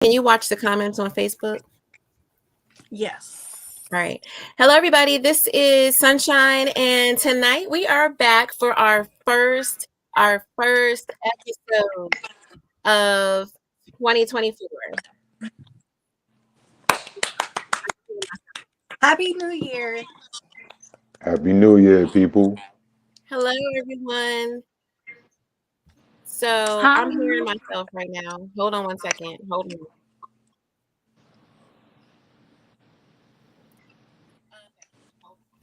Can you watch the comments on Facebook? Yes. All right. Hello, everybody. This is Sunshine, and tonight we are back for our first episode of 2024. Happy New Year. Happy New Year, people. Hello, everyone. So Hi. I'm hearing myself right now. Hold on one second. Hold on.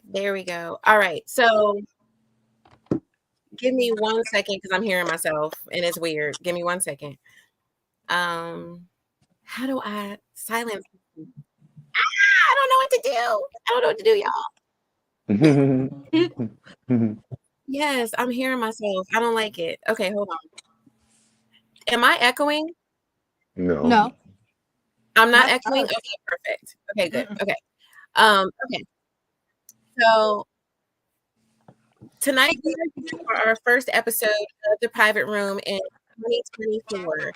There we go. All right. So give me 1 second because I'm hearing myself and it's weird. Give me 1 second. How do I silence? I don't know what to do. I don't know what to do, y'all. Yes, I'm hearing myself. I don't like it. Okay, hold on. Am I echoing? No. I'm not Not echoing? us. Okay, perfect. Okay, good. Mm-mm. Okay. Okay. So tonight we are here for our first episode of The Private Room in 2024.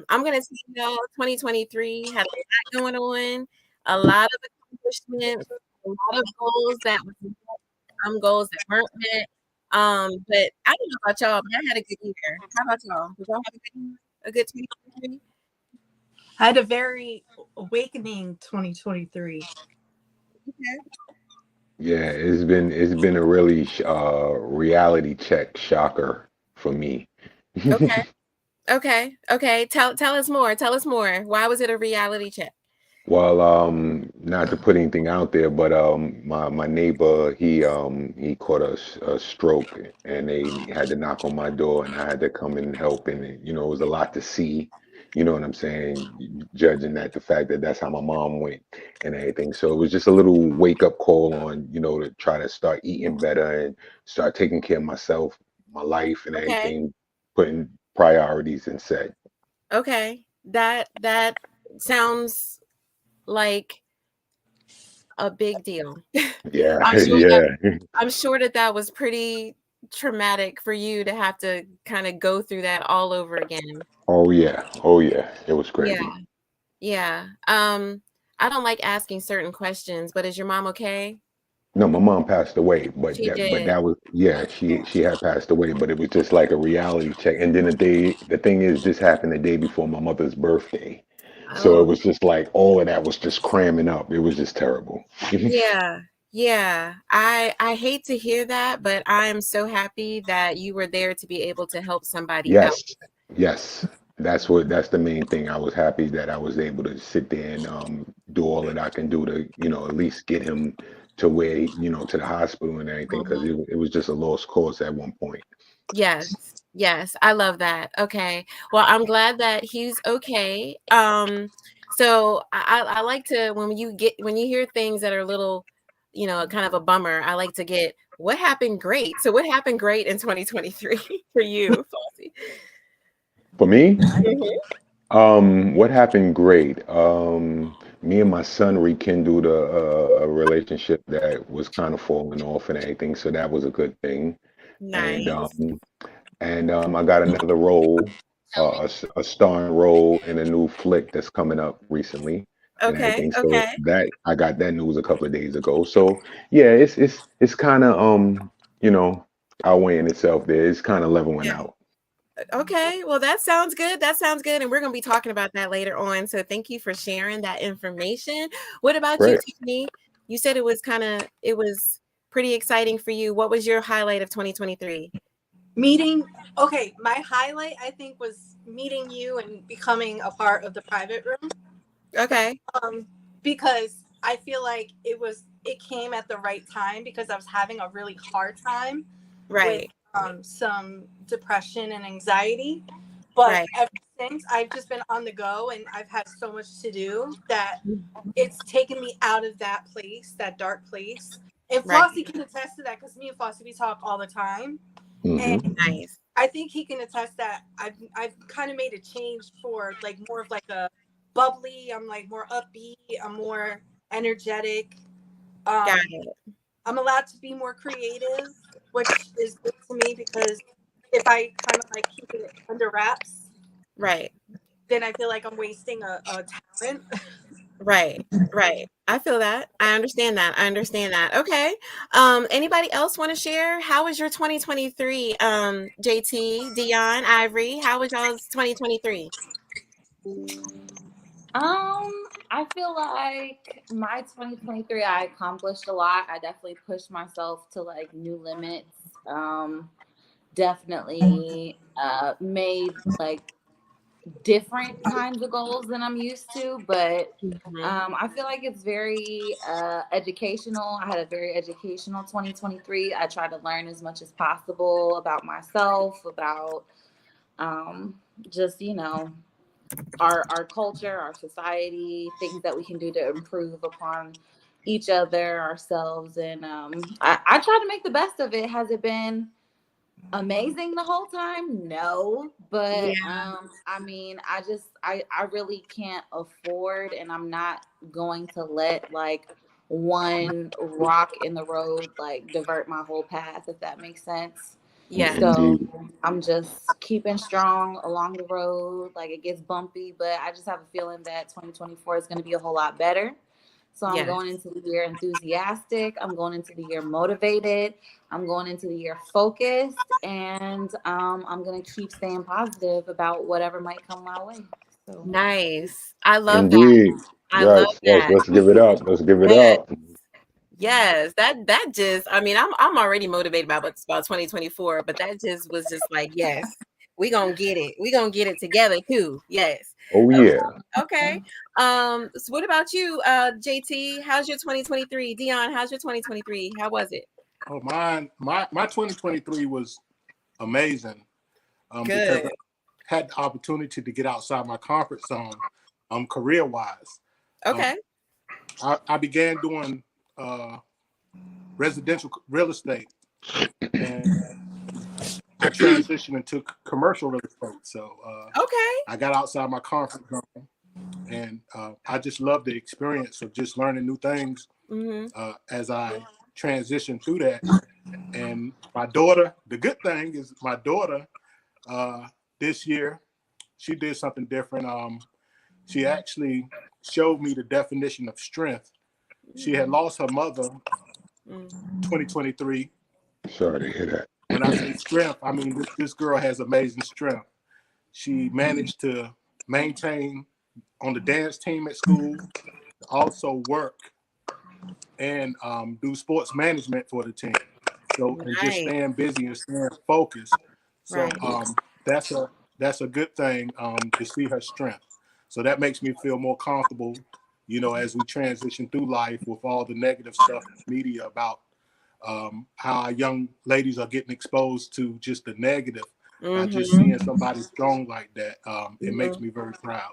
I'm gonna tell y'all 2023 had a lot going on, a lot of accomplishments, a lot of goals that were met, some goals that weren't met. But I don't know about y'all, but I had a good year. How about y'all? Did y'all have a good year? A good 2023? I had a very awakening 2023. Okay. Yeah, it's been a really reality check shocker for me. Okay. Okay. Tell us more. Tell us more. Why was it a reality check? Well, not to put anything out there, but my neighbor he caught a stroke, and they had to knock on my door, and I had to come and help, and it was a lot to see. You know what I'm saying? Judging that the fact that that's how my mom went and everything. So it was just a little wake up call on, to try to start eating better and start taking care of myself, my life, and Okay. everything, putting priorities in set. Okay. That sounds like a big deal. Yeah, I'm sure that yeah. I'm sure that was pretty traumatic for you to have to kind of go through that all over again. Oh yeah. Oh yeah. It was Yeah. crazy. Yeah. I don't like asking certain questions, but is your mom okay? No, my mom passed away, but She that but did. that was yeah, she had passed away, but it was just like a reality check. And then the thing is this happened the day before my mother's birthday. So it Oh, was just like all of that was just cramming up. It was just terrible. yeah. Yeah. I hate to hear that, but I'm so happy that you were there to be able to help somebody out. Yes. Yes. That's the main thing. I was happy that I was able to sit there and do all that I can do to, at least get him to where, to the hospital and everything, because Mhm. it was just a lost cause at one point. Yes. Yes. I love that. Okay. Well, I'm glad that he's okay. So I like to when you hear things that are a little, kind of a bummer, I like to get what happened great. So what happened great in 2023 for you, Flossie? For me, Mhm. what happened great. Me and my son rekindled a relationship that was kind of falling off and everything, so that was a good thing. And Nice. I got another role, a starring role in a new flick that's coming up recently and Okay. everything. So Okay. that I got that news a couple of days ago. So yeah, it's kind of outweighing itself there. It's kind of leveling Yeah. out. Okay. Well, that sounds good. That sounds good. And we're going to be talking about that later on. So thank you for sharing that information. What about you, Great. Tiffany? You said it was pretty exciting for you. What was your highlight of 2023? My highlight I think was meeting you and becoming a part of the private room. Okay. Because I feel like it came at the right time because I was having a really hard time with Right. some depression and anxiety. But Right. ever since, I've just been on the go and I've had so much to do that it's taken me out of that place, that dark place. And Right. Flossie can attest to that because me and Flossie, we talk all the time. Hmm. And Nice. I think he can attest that I've kind of made a change for like more of like a bubbly. I'm like more upbeat. I'm more energetic. Got Um, it. I'm allowed to be more creative, which is good to me because if I kind of like keep it under wraps, Right. then I feel like I'm wasting a talent. Right. I feel that. I understand that. Okay. Anybody else want to share? How was your 2023? JT, Dion, Ivory, how was y'all's 2023? I feel like my 2023, I accomplished a lot. I definitely pushed myself to like new limits. Definitely made like different kinds of goals than I'm used to, but I feel like it's very educational. I had a very educational 2023. I tried to learn as much as possible about myself, about just, our culture, our society, things that we can do to improve upon each other, ourselves. And I try to make the best of it. Has it been amazing the whole time? No, but I mean, I really can't afford, and I'm not going to let like one rock in the road like divert my whole path, if that makes sense. Yeah. So Indeed. I'm just keeping strong along the road. Like, it gets bumpy, but I just have a feeling that 2024 is going to be a whole lot better. So I'm going into the year enthusiastic. I'm going into the year motivated. I'm going into the year focused, and I'm going to keep staying positive about whatever might come my way. So Nice. I love that. Indeed. I love Yes. that. Let's give it up. Let's give it Yes. up. Yes, that just, I mean, I'm already motivated about 2024, but that just was just like, yes, we gonna get it. We gonna get it together too. Yes. Oh yeah. Okay. So what about you, JT? How's your 2023? Dion, how's your 2023? How was it? Oh, my 2023 was amazing. Because Good. I had the opportunity to get outside my comfort zone, career wise. Okay. I began doing residential real estate, and I transitioned into commercial real estate. So Okay. I got outside my comfort zone, and I just love the experience of just learning new things as I transition through that. And my daughter, the good thing is my daughter this year, she did something different. She actually showed me the definition of strength. She had lost her mother 2023. Sorry to hear that. When I say strength, I mean this girl has amazing strength. She managed to maintain on the dance team at school, also work and do sports management for the team. So and just staying busy and staying focused. So that's a good thing to see her strength. So that makes me feel more comfortable, as we transition through life with all the negative stuff in the media about how our young ladies are getting exposed to just the negative. Just seeing somebody strong like that, it makes me very proud.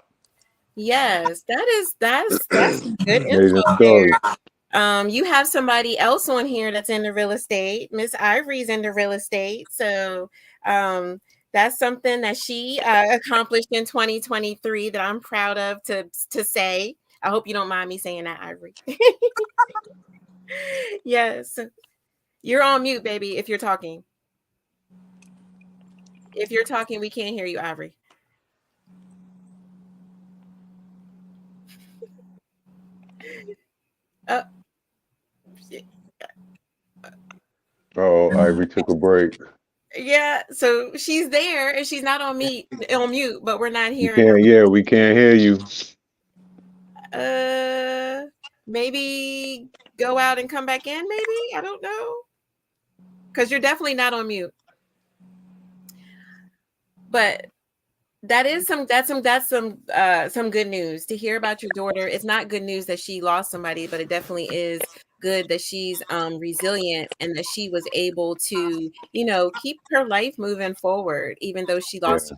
Yes, that's good Amazing info story. there. You have somebody else on here that's in the real estate. Miss Ivory's in the real estate. So that's something that she accomplished in 2023 that I'm proud of to say. I hope you don't mind me saying that, Ivory. Yes. You're on mute, baby, if you're talking. If you're talking, we can't hear you, Ivory. Oh, Ivory took a break. Yeah, so she's there and she's not on mute, but we're not We hearing can't. Yeah, we can't hear you. her. Maybe go out and come back in, maybe? I don't know. Because you're definitely not on mute. But that's some good news to hear about your daughter. It's not good news that she lost somebody, but it definitely is good that she's resilient and that she was able to, keep her life moving forward, even though she lost her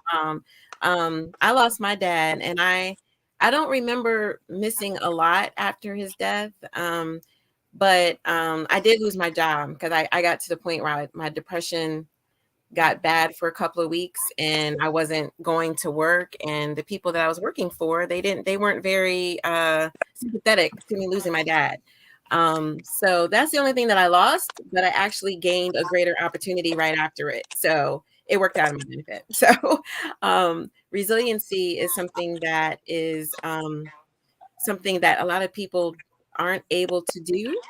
mom. I lost my dad, and I don't remember missing a lot after his death. But I did lose my job because I got to the point where my depression got bad for a couple of weeks and I wasn't going to work, and the people that I was working for, they weren't very sympathetic to me losing my dad. So that's the only thing that I lost, but I actually gained a greater opportunity right after it. So it worked out in my benefit. So resiliency is something that is something that a lot of people aren't able to do.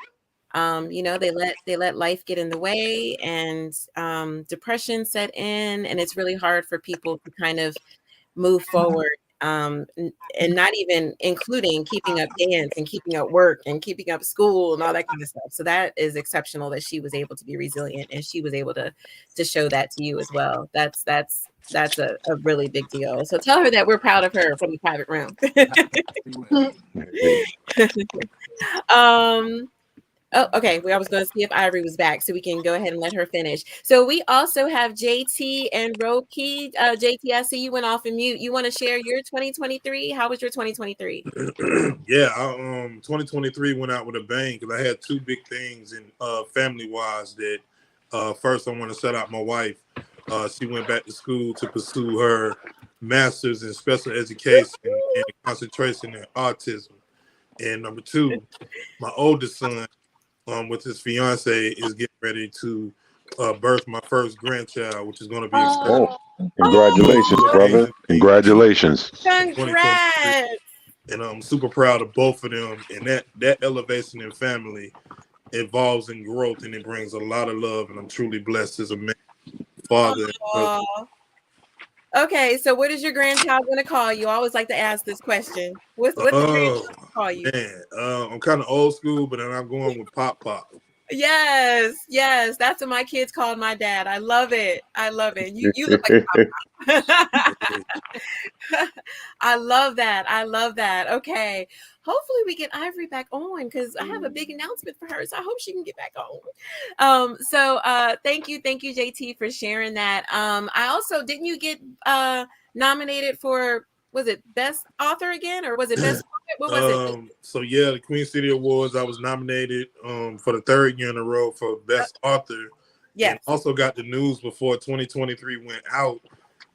You know, they let life get in the way, and depression set in, and it's really hard for people to kind of move forward, and not even including keeping up dance and keeping up work and keeping up school and all that kind of stuff. So that is exceptional that she was able to be resilient, and she was able to show that to you as well. That's a really big deal. So tell her that we're proud of her from the private room. Oh, okay. Well, I was going to see if Ivory was back, so we can go ahead and let her finish. So we also have JT and Roki. JT, I see you went off and mute. You want to share your 2023? How was your 2023? Yeah, 2023 went out with a bang because I had two big things in family wise. That first, I want to shout out my wife. She went back to school to pursue her master's in special education and concentration in autism. And number two, my oldest son, with his fiance, is getting ready to birth my first grandchild, which is going to be exciting. Congratulations, brother. Congratulations. Congrats. And I'm super proud of both of them. And that elevation in family involves in growth, and it brings a lot of love. And I'm truly blessed as a man, father. Okay, so what is your grandchild going to call you? I always like to ask this question. What's the grandchild going to call you? Man, I'm kind of old school, but then I'm going with Pop Pop. Yes, that's what my kids called my dad. I love it. You look like Pop Pop. I love that. Okay. Hopefully we get Ivory back on, because I have a big announcement for her. So I hope she can get back on. Thank you, JT, for sharing that. I also, didn't you get nominated for, was it Best Author again, or was it Best Poet? What was it? So yeah, the Queen City Awards, I was nominated for the third year in a row for Best Author. Yeah. Also got the news before 2023 went out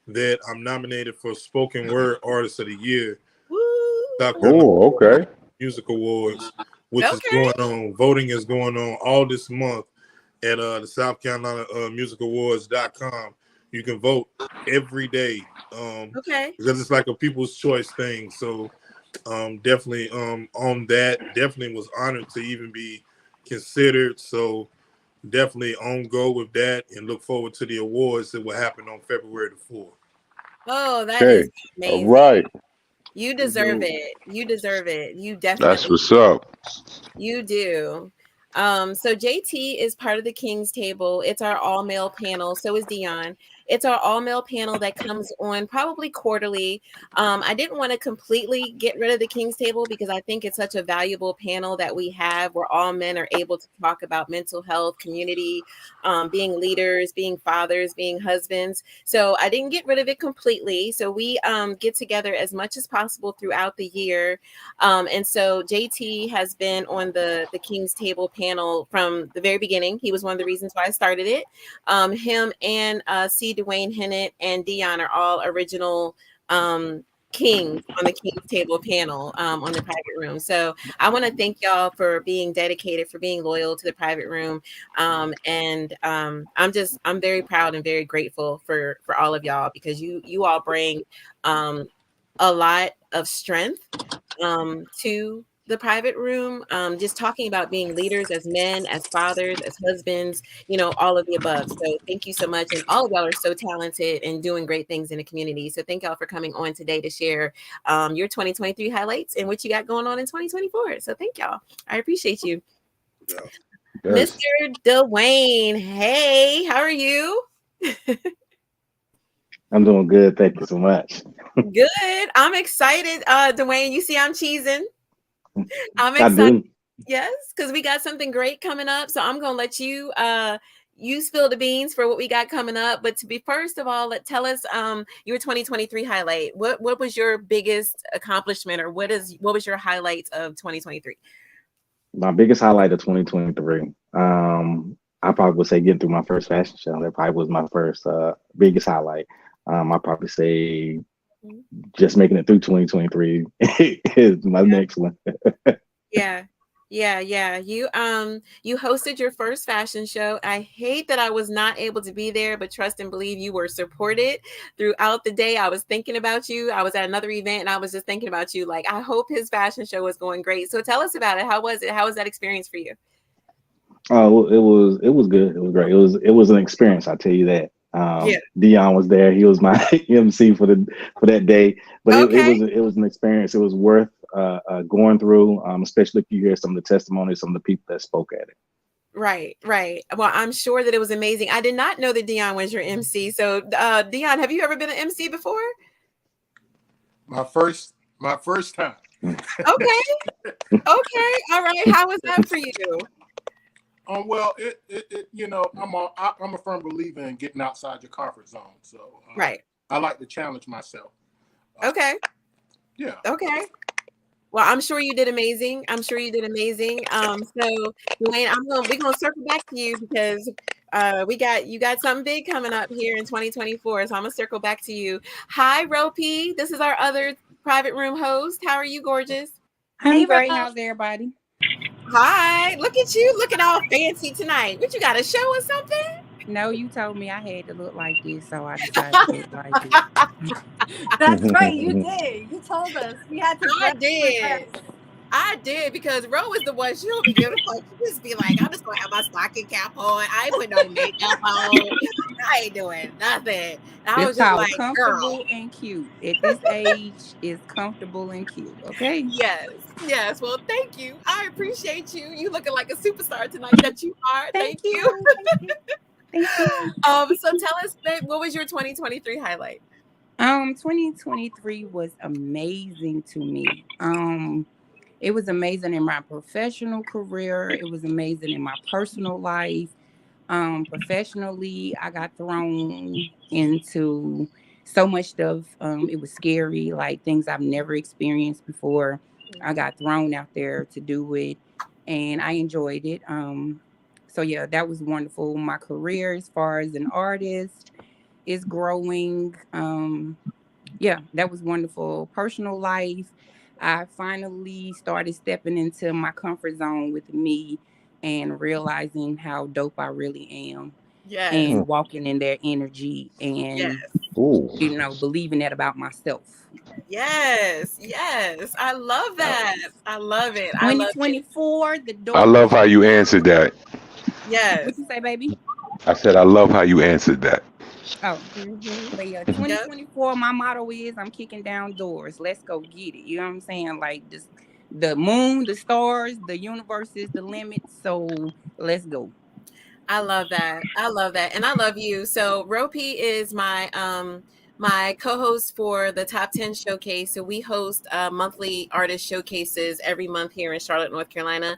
that I'm nominated for Spoken Word Artist of the Year. Oh, okay. Music Awards, which is going on. Voting is going on all this month at the South Carolina musicawards.com. You can vote every day. Because it's like a people's choice thing. So definitely on that, definitely was honored to even be considered. So definitely on go with that, and look forward to the awards that will happen on February the 4th. Oh, that is amazing. All right. You deserve it. You definitely. That's what's up. You do. So JT is part of the King's Table. It's our all-male panel. So is Dion. It's our all-male panel that comes on probably quarterly. I didn't want to completely get rid of the King's Table, because I think it's such a valuable panel that we have, where all men are able to talk about mental health, community, being leaders, being fathers, being husbands. So I didn't get rid of it completely. So we get together as much as possible throughout the year. And so JT has been on the King's Table panel from the very beginning. He was one of the reasons why I started it. Him and C. Dwayne Hennett and Dion are all original kings on the King's Table panel on the private room. So I want to thank y'all for being dedicated, for being loyal to the private room. I'm very proud and very grateful for all of y'all, because you all bring a lot of strength to the private room, just talking about being leaders as men, as fathers, as husbands, all of the above. So thank you so much. And all of y'all are so talented and doing great things in the community. So thank y'all for coming on today to share your 2023 highlights and what you got going on in 2024. So thank y'all. I appreciate you. Yes. Mr. Dwayne, hey, how are you? I'm doing good. Thank you so much. Good. I'm excited. Dwayne, you see I'm cheesing. I'm excited. Yes, because we got something great coming up. So I'm gonna let you spill the beans for what we got coming up. But to be first of all, tell us your 2023 highlight. What was your biggest accomplishment, or what was your highlights of 2023? My biggest highlight of 2023. I probably would say getting through my first fashion show. That probably was my first biggest highlight. I'd probably say just making it through 2023 is my next one. Yeah. Yeah, yeah. You hosted your first fashion show. I hate that I was not able to be there, but trust and believe you were supported throughout the day. I was thinking about you. I was at another event and I was just thinking about you. Like, I hope his fashion show was going great. So tell us about it. How was it? How was that experience for you? Oh, it was good. It was great. It was an experience. I tell you that. Yeah. Dion was there. He was my MC for that day. But Okay. it was an experience. It was worth going through, especially if you hear some of the testimonies, some of the people that spoke at it. Right, right. Well, I'm sure that it was amazing. I did not know that Dion was your MC. So, Dion, have you ever been an MC before? My first time. Okay. Okay. All right. How was that for you? Well, it I'm a firm believer in getting outside your comfort zone. So Right. I like to challenge myself. Okay. Yeah. Okay. Well, I'm sure you did amazing. I'm sure you did amazing. So Dwayne, we're gonna circle back to you because you got something big coming up here in 2024. So I'm gonna circle back to you. Hi, Ropey. This is our other private room host. How are you, gorgeous? I'm Hey, great. Ro. How's everybody? Hi. Look at you looking all fancy tonight. What you got a show or something? No, you told me I had to look like this, so I decided to look like this. That's right. You did. You told us we had to I dress for did. dress. I did because Ro is the one. She'll be giving a fuck. She just be like, I'm just gonna have my stocking cap on. I ain't put no makeup on. I ain't doing nothing. And I It's was just called like, girl, comfortable and cute. At this age, it's comfortable and cute. Okay. yes, yes. Well, thank you. I appreciate you. You looking like a superstar tonight that you are. Thank Thank you. you. Thank you. Thank you. So tell us, babe, what was your 2023 highlight? 2023 was amazing to me. It was amazing in my professional career. It was amazing in my personal life. Professionally, I got thrown into so much stuff. It was scary, like things I've never experienced before. I got thrown out there to do it, and I enjoyed it. So yeah, that was wonderful. My career as far as an artist is growing. Yeah, that was wonderful. Personal life, I finally started stepping into my comfort zone with me and realizing how dope I really am Yes, and walking in their energy yes, and, Ooh. believing that about myself. yes, yes. I love that. I love it. I love it. 2024, the I door love is how you answered that. Yes. what you say, baby? I said I love how you answered that. Oh, Mm-hmm. but yeah, Yep. 2024, my motto is I'm kicking down doors. Let's go get it. You know what I'm saying? Like just the moon, the stars, the universe is the limit. So let's go. I love that. I love that. And I love you. So Ropi is my co-host for the Top 10 Showcase. So we host monthly artist showcases every month here in Charlotte, North Carolina.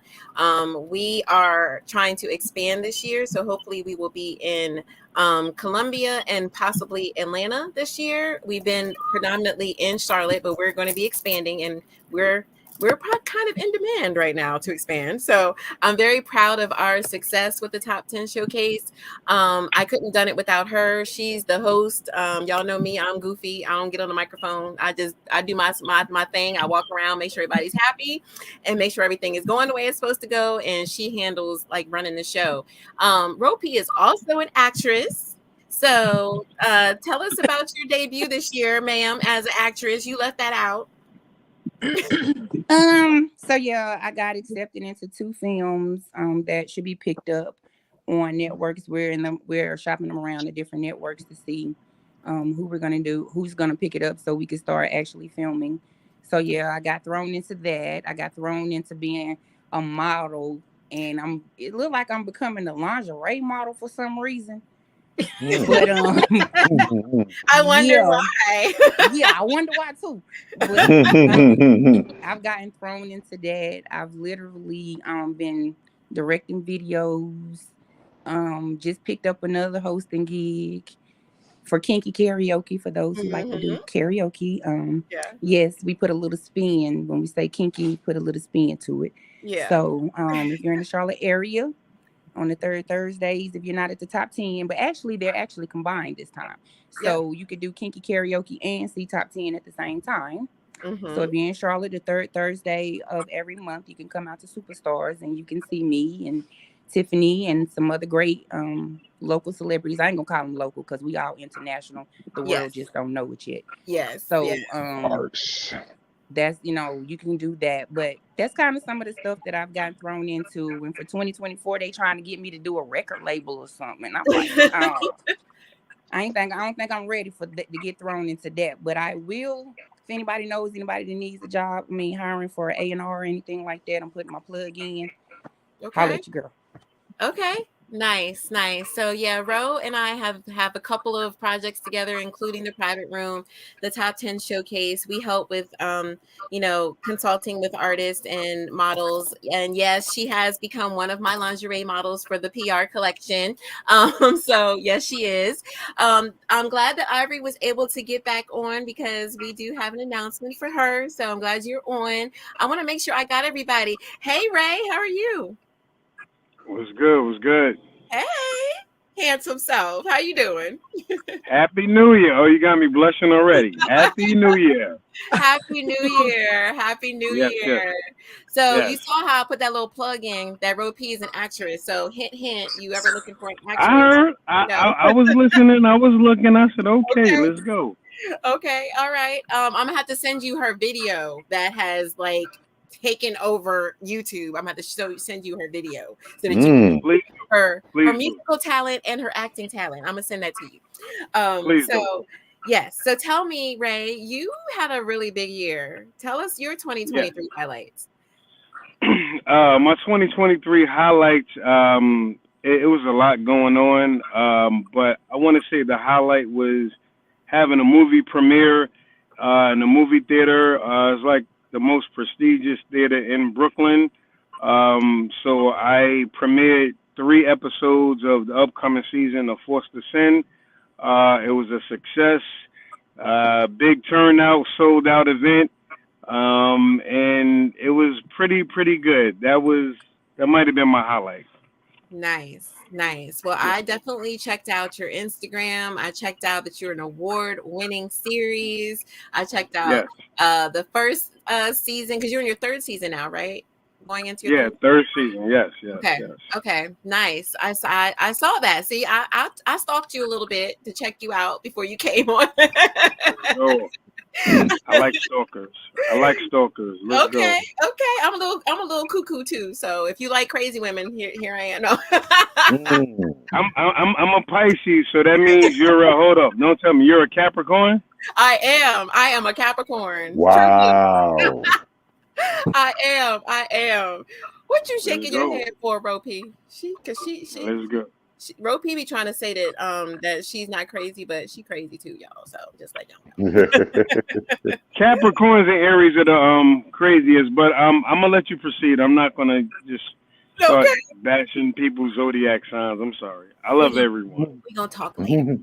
We are trying to expand this year. So hopefully we will be in Columbia and possibly Atlanta this year. We've been predominantly in Charlotte, but we're going to be expanding and we're kind of in demand right now to expand. So I'm very proud of our success with the Top 10 Showcase. I couldn't have done it without her. She's the host. Y'all know me. I'm goofy. I don't get on the microphone. I do my thing. I walk around, make sure everybody's happy, and make sure everything is going the way it's supposed to go. And she handles like running the show. Ropi is also an actress. So tell us about your debut this year, ma'am, as an actress. You left that out. So yeah, I got accepted into 2 films that should be picked up on networks. We're shopping them around the different networks to see who's gonna pick it up so we can start actually filming. So yeah, I got thrown into that. I got thrown into being a model, and it looked like I'm becoming a lingerie model for some reason. But I wonder yeah, why. yeah, I wonder why too. But I've gotten thrown into that. I've literally been directing videos. Just picked up another hosting gig for Kinky Karaoke for those who like to do karaoke. Yeah. Yes, we put a little spin when we say kinky, put a little spin to it. Yeah. So if you're in the Charlotte area on the third Thursdays, if you're not at the Top 10, but actually they're actually combined this time. So you could do Kinky Karaoke and see Top 10 at the same time. So if you're in Charlotte, the third Thursday of every month, you can come out to Superstars and you can see me and Tiffany and some other great local celebrities. I ain't gonna call them local because we all international. The world just don't know it yet. Yes. So Arts. that's, you can do that. But that's kind of some of the stuff that I've gotten thrown into. And for 2024, they trying to get me to do a record label or something. And I'm like, oh, I don't think I'm ready for to get thrown into that. But I will. If anybody knows anybody that needs a job, hiring for A&R or anything like that, I'm putting my plug in. Holla at your girl. Okay. Nice. So yeah, Ro and I have a couple of projects together, including the Private Room, the Top 10 Showcase. We help with consulting with artists and models. And yes, she has become one of my lingerie models for the PR collection. So yes, she is. I'm glad that Ivory was able to get back on because we do have an announcement for her. So I'm glad you're on. I want to make sure I got everybody. Hey Ray, how are you? What's good? Hey, handsome self. How you doing? Happy New Year. Oh, you got me blushing already. Happy New Year. Happy New Year. Happy New Year. Yes. So you saw how I put that little plug in that Ro P is an actress. So hint, you ever looking for an actress? I heard. I was listening. I was looking. I said, okay, let's go. Okay. All right. I'm going to have to send you her video that has taken over YouTube. I'm going to have to send you her video so that you can please, her musical talent and her acting talent. I'm going to send that to you. Please so yes. So tell me, Ray, you had a really big year. Tell us your 2023 highlights. My 2023 highlights, it was a lot going on. But I want to say the highlight was having a movie premiere in the movie theater. It's like the most prestigious theater in Brooklyn. So I premiered 3 episodes of the upcoming season of Forced to Sin. It was a success, big turnout, sold out event. And it was pretty good. That might have been my highlight. Nice. Well, I definitely checked out your Instagram. I checked out that you're an award-winning series. I checked out the first season because you're in your 3rd season now, right? Going into your 3rd season. Yes. Okay. Nice. I saw that. See, I stalked you a little bit to check you out before you came on. I like stalkers. Let's go. Okay. I'm a little cuckoo too. So if you like crazy women, here I am. No. I'm a Pisces, so that means you're a hold up. Don't tell me you're a Capricorn. I am a Capricorn. Wow. I am. What you shaking your head for, Ro P? She. Let's go. Ro P be trying to say that that she's not crazy, but she crazy too, y'all. So just let y'all know. Capricorns and Aries are the craziest, but I'm gonna let you proceed. I'm not gonna just start bashing people's zodiac signs. I'm sorry. I love everyone. We're gonna talk later.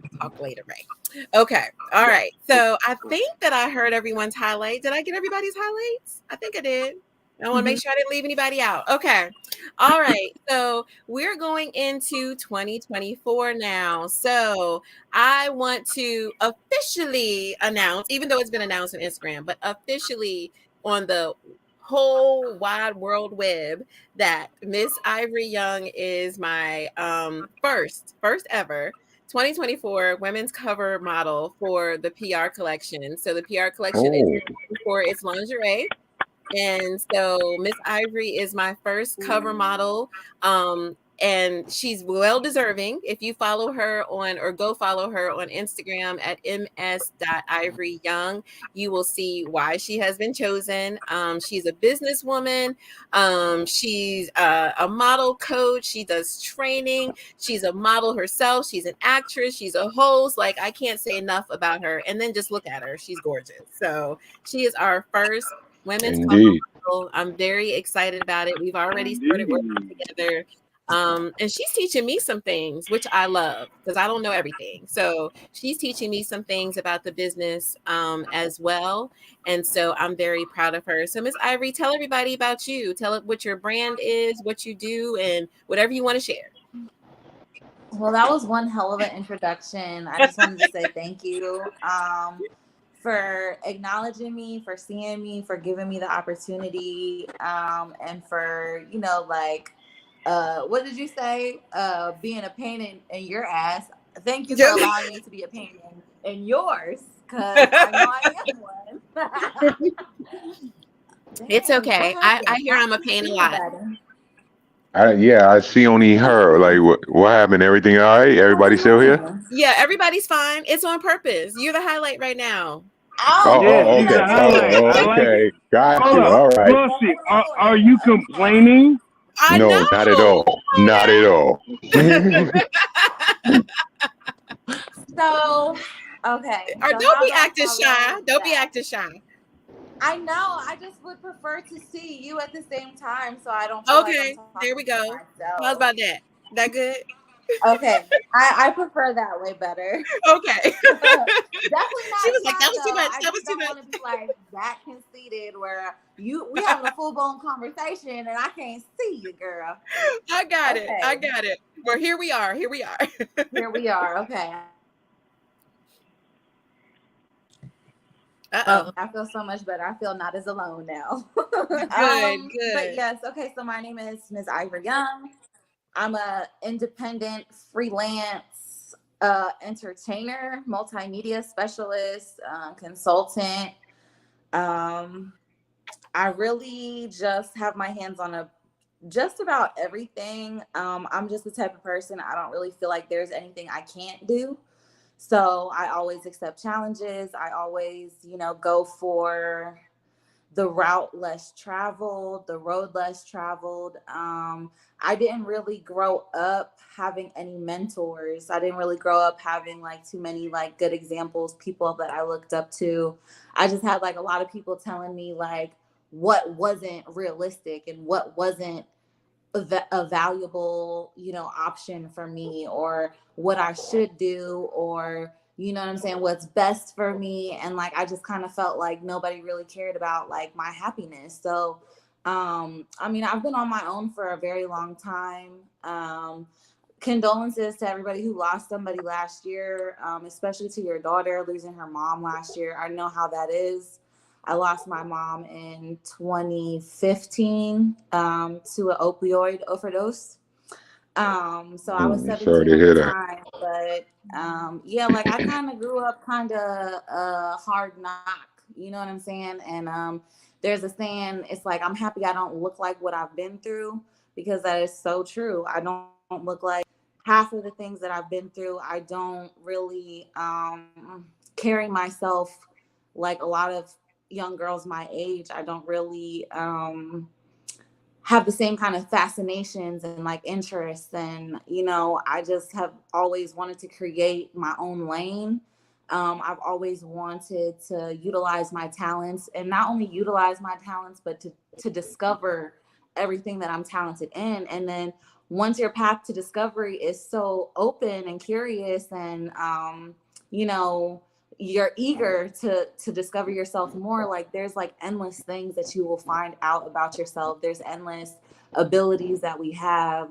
Right? Okay. All right. So I think that I heard everyone's highlight. Did I get everybody's highlights? I think I did. I want to make sure I didn't leave anybody out. Okay. All right. So we're going into 2024 now. So I want to officially announce, even though it's been announced on Instagram, but officially on the whole wide world web, that Miss Ivory Young is my first ever 2024 women's cover model for the PR collection. So the PR collection is for its lingerie. And so Miss Ivory is my first cover model. And she's well deserving. If you follow her go follow her on Instagram at ms.ivoryyoung, you will see why she has been chosen. She's a businesswoman. She's a model coach. She does training. She's a model herself. She's an actress. She's a host. I can't say enough about her. And then just look at her. She's gorgeous. So she is our first women's cover model. I'm very excited about it. We've already started working together. And she's teaching me some things, which I love because I don't know everything. So she's teaching me some things about the business as well. And so I'm very proud of her. So Miss Ivory, tell everybody about you. Tell it what your brand is, what you do, and whatever you want to share. Well, that was one hell of an introduction. I just wanted to say thank you. for acknowledging me, for seeing me, for giving me the opportunity, and for, you know, like, what did you say? Being a pain in your ass. Thank you for allowing me to be a pain in yours, because I know I am one. It's Dang, okay. what I happened? hear I'm a pain a lot. Yeah, I see only her. Like, what happened? Everything all right? Everybody still here? Yeah, everybody's fine. It's on purpose. You're the highlight right now. Oh, Yeah, Oh, she's okay. the highlight. I Oh, like it. okay. Got Hold you. up, All right. Flossie, are you complaining? I No, not at know. all. Not at all. So, okay. Or So don't how be do I acting shy. follow Don't be that? acting shy. I know. I just would prefer to see you at the same time, so I don't feel like I'm Okay, there we talking to go. How's myself. about that? That good? Okay, I prefer that way better. Okay. Definitely She not was like, shy that was too though. much. I That was just too don't much. want to be like that conceited where we having a full blown conversation and I can't see you, girl. I got it. I Okay, got it. Well, here we are. Here we are. here we are. Okay. Uh-oh. I feel so much better. I feel not as alone now. Good, But good. yes, okay. So my name is Ms. Ivor Young. I'm a independent freelance entertainer, multimedia specialist, consultant. Um, I really just have my hands on just about everything. I'm just the type of person, I don't really feel like there's anything I can't do. So I always accept challenges. I always, you know, go for the route less traveled, the road less traveled. I didn't really grow up having any mentors. I didn't really grow up having like too many like good examples, people that I looked up to. I just had like a lot of people telling me like what wasn't realistic and what wasn't a valuable, you know, option for me, or what I should do, or, you know what I'm saying, what's best for me. And like, I just kind of felt like nobody really cared about like my happiness. So, I mean, I've been on my own for a very long time. Condolences to everybody who lost somebody last year, especially to your daughter losing her mom last year. I know how that is. I lost my mom in 2015 to an opioid overdose. So I was Sorry 17 to at hear the that. time, but yeah, like I kind of grew up kind of hard knock, you know what I'm saying? And there's a saying, it's like, I'm happy I don't look like what I've been through, because that is so true. I don't look like half of the things that I've been through. I don't really carry myself like a lot of young girls my age. I don't really have the same kind of fascinations and like interests. And, you know, I just have always wanted to create my own lane. I've always wanted to utilize my talents, and not only utilize my talents, but to discover everything that I'm talented in. And then once your path to discovery is so open and curious, and, you know, you're eager to discover yourself more, like there's like endless things that you will find out about yourself. There's endless abilities that we have.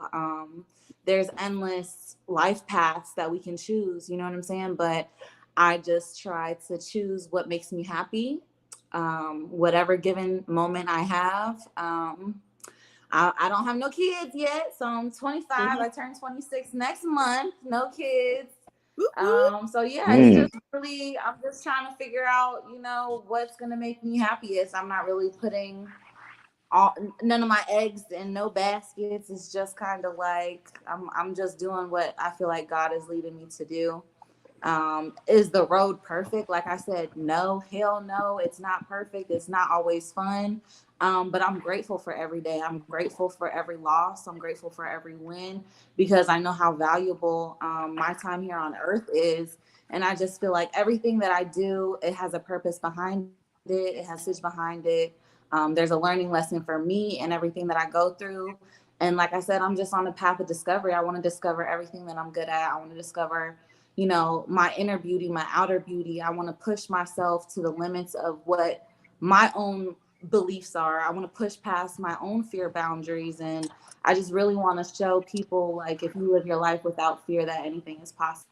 There's endless life paths that we can choose, you know what I'm saying? But I just try to choose what makes me happy, whatever given moment I have. I don't have no kids yet, so I'm 25. I turn 26 next month. No kids. So yeah, it's just really, I'm just trying to figure out, you know, what's gonna make me happiest. I'm not really putting none of my eggs in no baskets. It's just kind of like I'm just doing what I feel like God is leading me to do. Is the road perfect? Like I said, no, hell no, it's not perfect. It's not always fun. But I'm grateful for every day. I'm grateful for every loss. I'm grateful for every win, because I know how valuable my time here on earth is. And I just feel like everything that I do, it has a purpose behind it. It has message behind it. There's a learning lesson for me and everything that I go through. And like I said, I'm just on the path of discovery. I want to discover everything that I'm good at. I want to discover, you know, my inner beauty, my outer beauty. I want to push myself to the limits of what my own beliefs are. I want to push past my own fear boundaries. And I just really want to show people, like, if you live your life without fear, that anything is possible.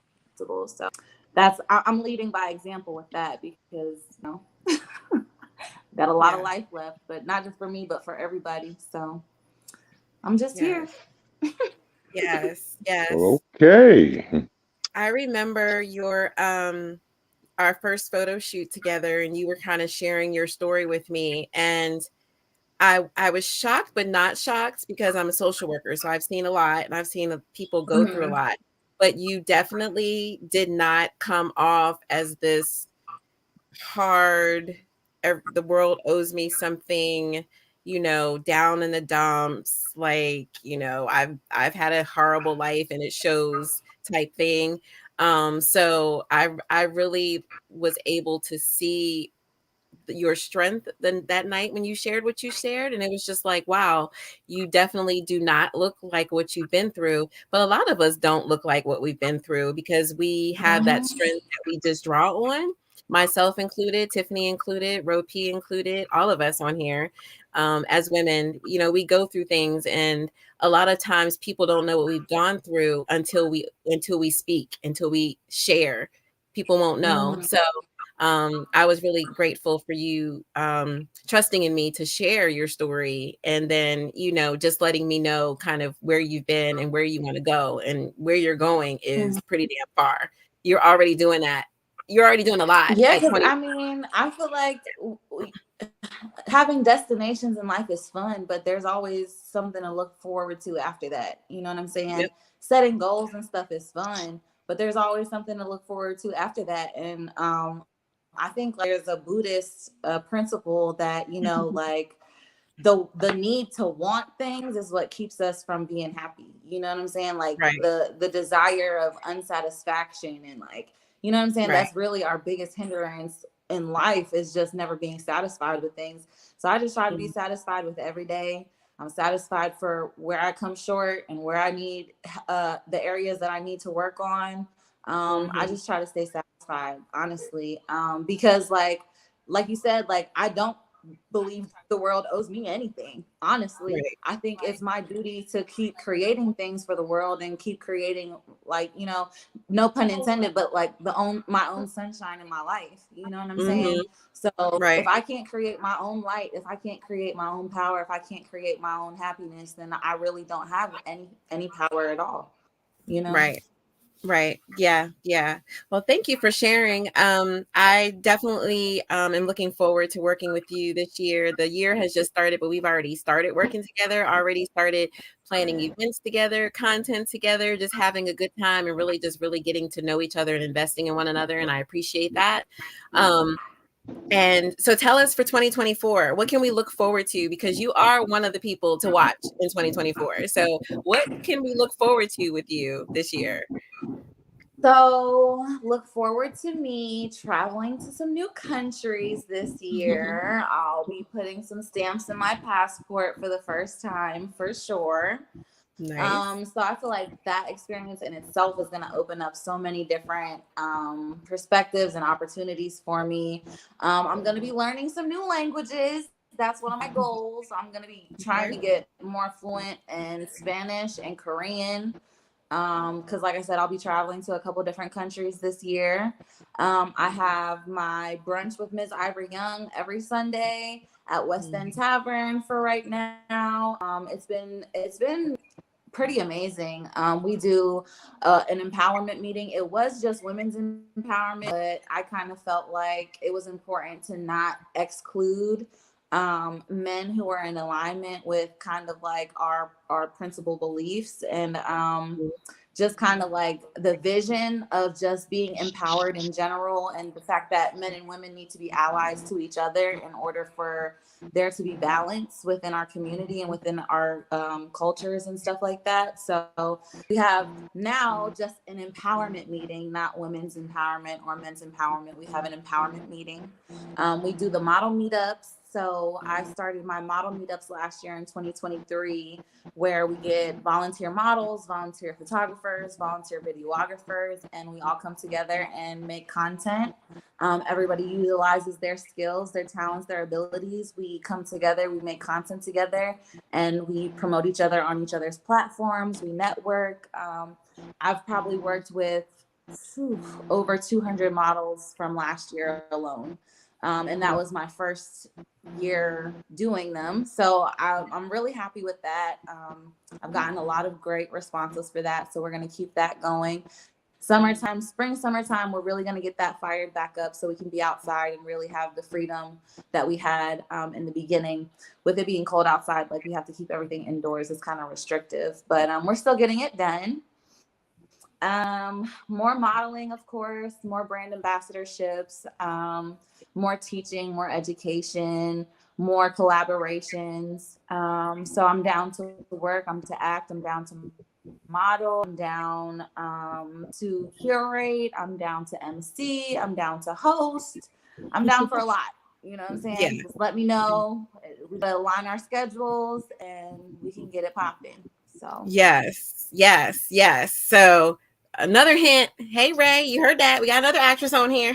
So I'm leading by example with that because got a lot of life left, but not just for me, but for everybody. So I'm just here. Yes. Okay. I remember your our first photo shoot together, and you were kind of sharing your story with me, and I was shocked but not shocked because I'm a social worker, so I've seen a lot and I've seen people go through a lot. But you definitely did not come off as this hard, the world owes me something, down in the dumps, like, I've had a horrible life and it shows type thing. So I really was able to see your strength that night when you shared what you shared, and it was just like, wow, you definitely do not look like what you've been through. But a lot of us don't look like what we've been through because we have that strength that we just draw on, myself included, Tiffany included, Ro P included, all of us on here. As women, we go through things, and a lot of times people don't know what we've gone through until we speak, until we share. People won't know. So I was really grateful for you trusting in me to share your story, and then just letting me know kind of where you've been and where you want to go, and where you're going is pretty damn far. You're already doing that. You're already doing a lot. Yeah, because I mean, I feel like having destinations in life is fun, but there's always something to look forward to after that. You know what I'm saying? Yep. Setting goals and stuff is fun, but there's always something to look forward to after that. And I think like, there's a Buddhist principle that like the need to want things is what keeps us from being happy. You know what I'm saying? Like the desire of unsatisfaction, and like, you know what I'm saying? That's really our biggest hindrance in life, is just never being satisfied with things. So I just try to be satisfied with every day. I'm satisfied for where I come short and where I need the areas that I need to work on. I just try to stay satisfied, honestly, because like you said, like I don't believe the world owes me anything. Honestly, I think it's my duty to keep creating things for the world and keep creating, like, no pun intended, but like my own sunshine in my life. You know what I'm saying? So if I can't create my own light, if I can't create my own power, if I can't create my own happiness, then I really don't have any power at all. Right. Yeah. Well, thank you for sharing. I definitely am looking forward to working with you this year. The year has just started, but we've already started working together, already started planning events together, content together, just having a good time, and really getting to know each other and investing in one another. And I appreciate that. And so tell us for 2024, what can we look forward to? Because you are one of the people to watch in 2024. So what can we look forward to with you this year? So look forward to me traveling to some new countries this year. I'll be putting some stamps in my passport for the first time, for sure. Nice. So I feel like that experience in itself is going to open up so many different perspectives and opportunities for me. I'm going to be learning some new languages. That's one of my goals. I'm going to be trying to get more fluent in Spanish and Korean. Because like I said, I'll be traveling to a couple different countries this year. I have my brunch with Ms. Ivory Young every Sunday at West End Tavern for right now. It's been pretty amazing. We do an empowerment meeting. It was just women's empowerment, but I kind of felt like it was important to not exclude men who are in alignment with kind of like our principal beliefs, and just kind of like the vision of just being empowered in general, and the fact that men and women need to be allies to each other in order for there to be balance within our community and within our cultures and stuff like that. So we have now just an empowerment meeting, not women's empowerment or men's empowerment. We have an empowerment meeting. We do the model meetups. So I started my model meetups last year in 2023, where we get volunteer models, volunteer photographers, volunteer videographers, and we all come together and make content. Everybody utilizes their skills, their talents, their abilities. We come together, we make content together, and we promote each other on each other's platforms. We network. I've probably worked with over 200 models from last year alone. And that was my first year doing them. So I'm really happy with that. I've gotten a lot of great responses for that. So we're going to keep that going. Summertime, we're really going to get that fired back up so we can be outside and really have the freedom that we had in the beginning. With it being cold outside, like we have to keep everything indoors. It's kind of restrictive, but we're still getting it done. More modeling, of course, more brand ambassadorships, more teaching, more education, more collaborations. So I'm down to work, I'm to act, I'm down to model, I'm down to curate, I'm down to MC, I'm down to host, I'm down for a lot. You know what I'm saying? Yeah. Just let me know. We align our schedules and we can get it popping. So Yes. So another hint. Hey Ray, you heard that? We got another actress on here.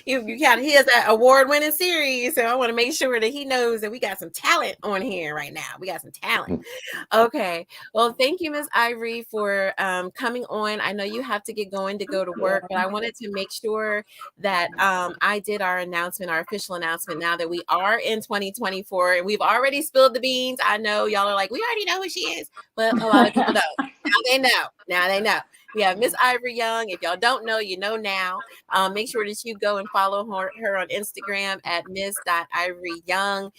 He has that award-winning series, so I want to make sure that he knows that we got some talent on here right now. We got some talent. Okay. Well, thank you, Miss Ivory, for coming on. I know you have to get going to go to work, but I wanted to make sure that I did our official announcement now that we are in 2024, and we've already spilled the beans. I know y'all are like, we already know who she is, but a lot of people don't. Now they know. We have Miss Ivory Young. If y'all don't know, you know now. Make sure that you go and follow her on Instagram at miss.ivoryyoung.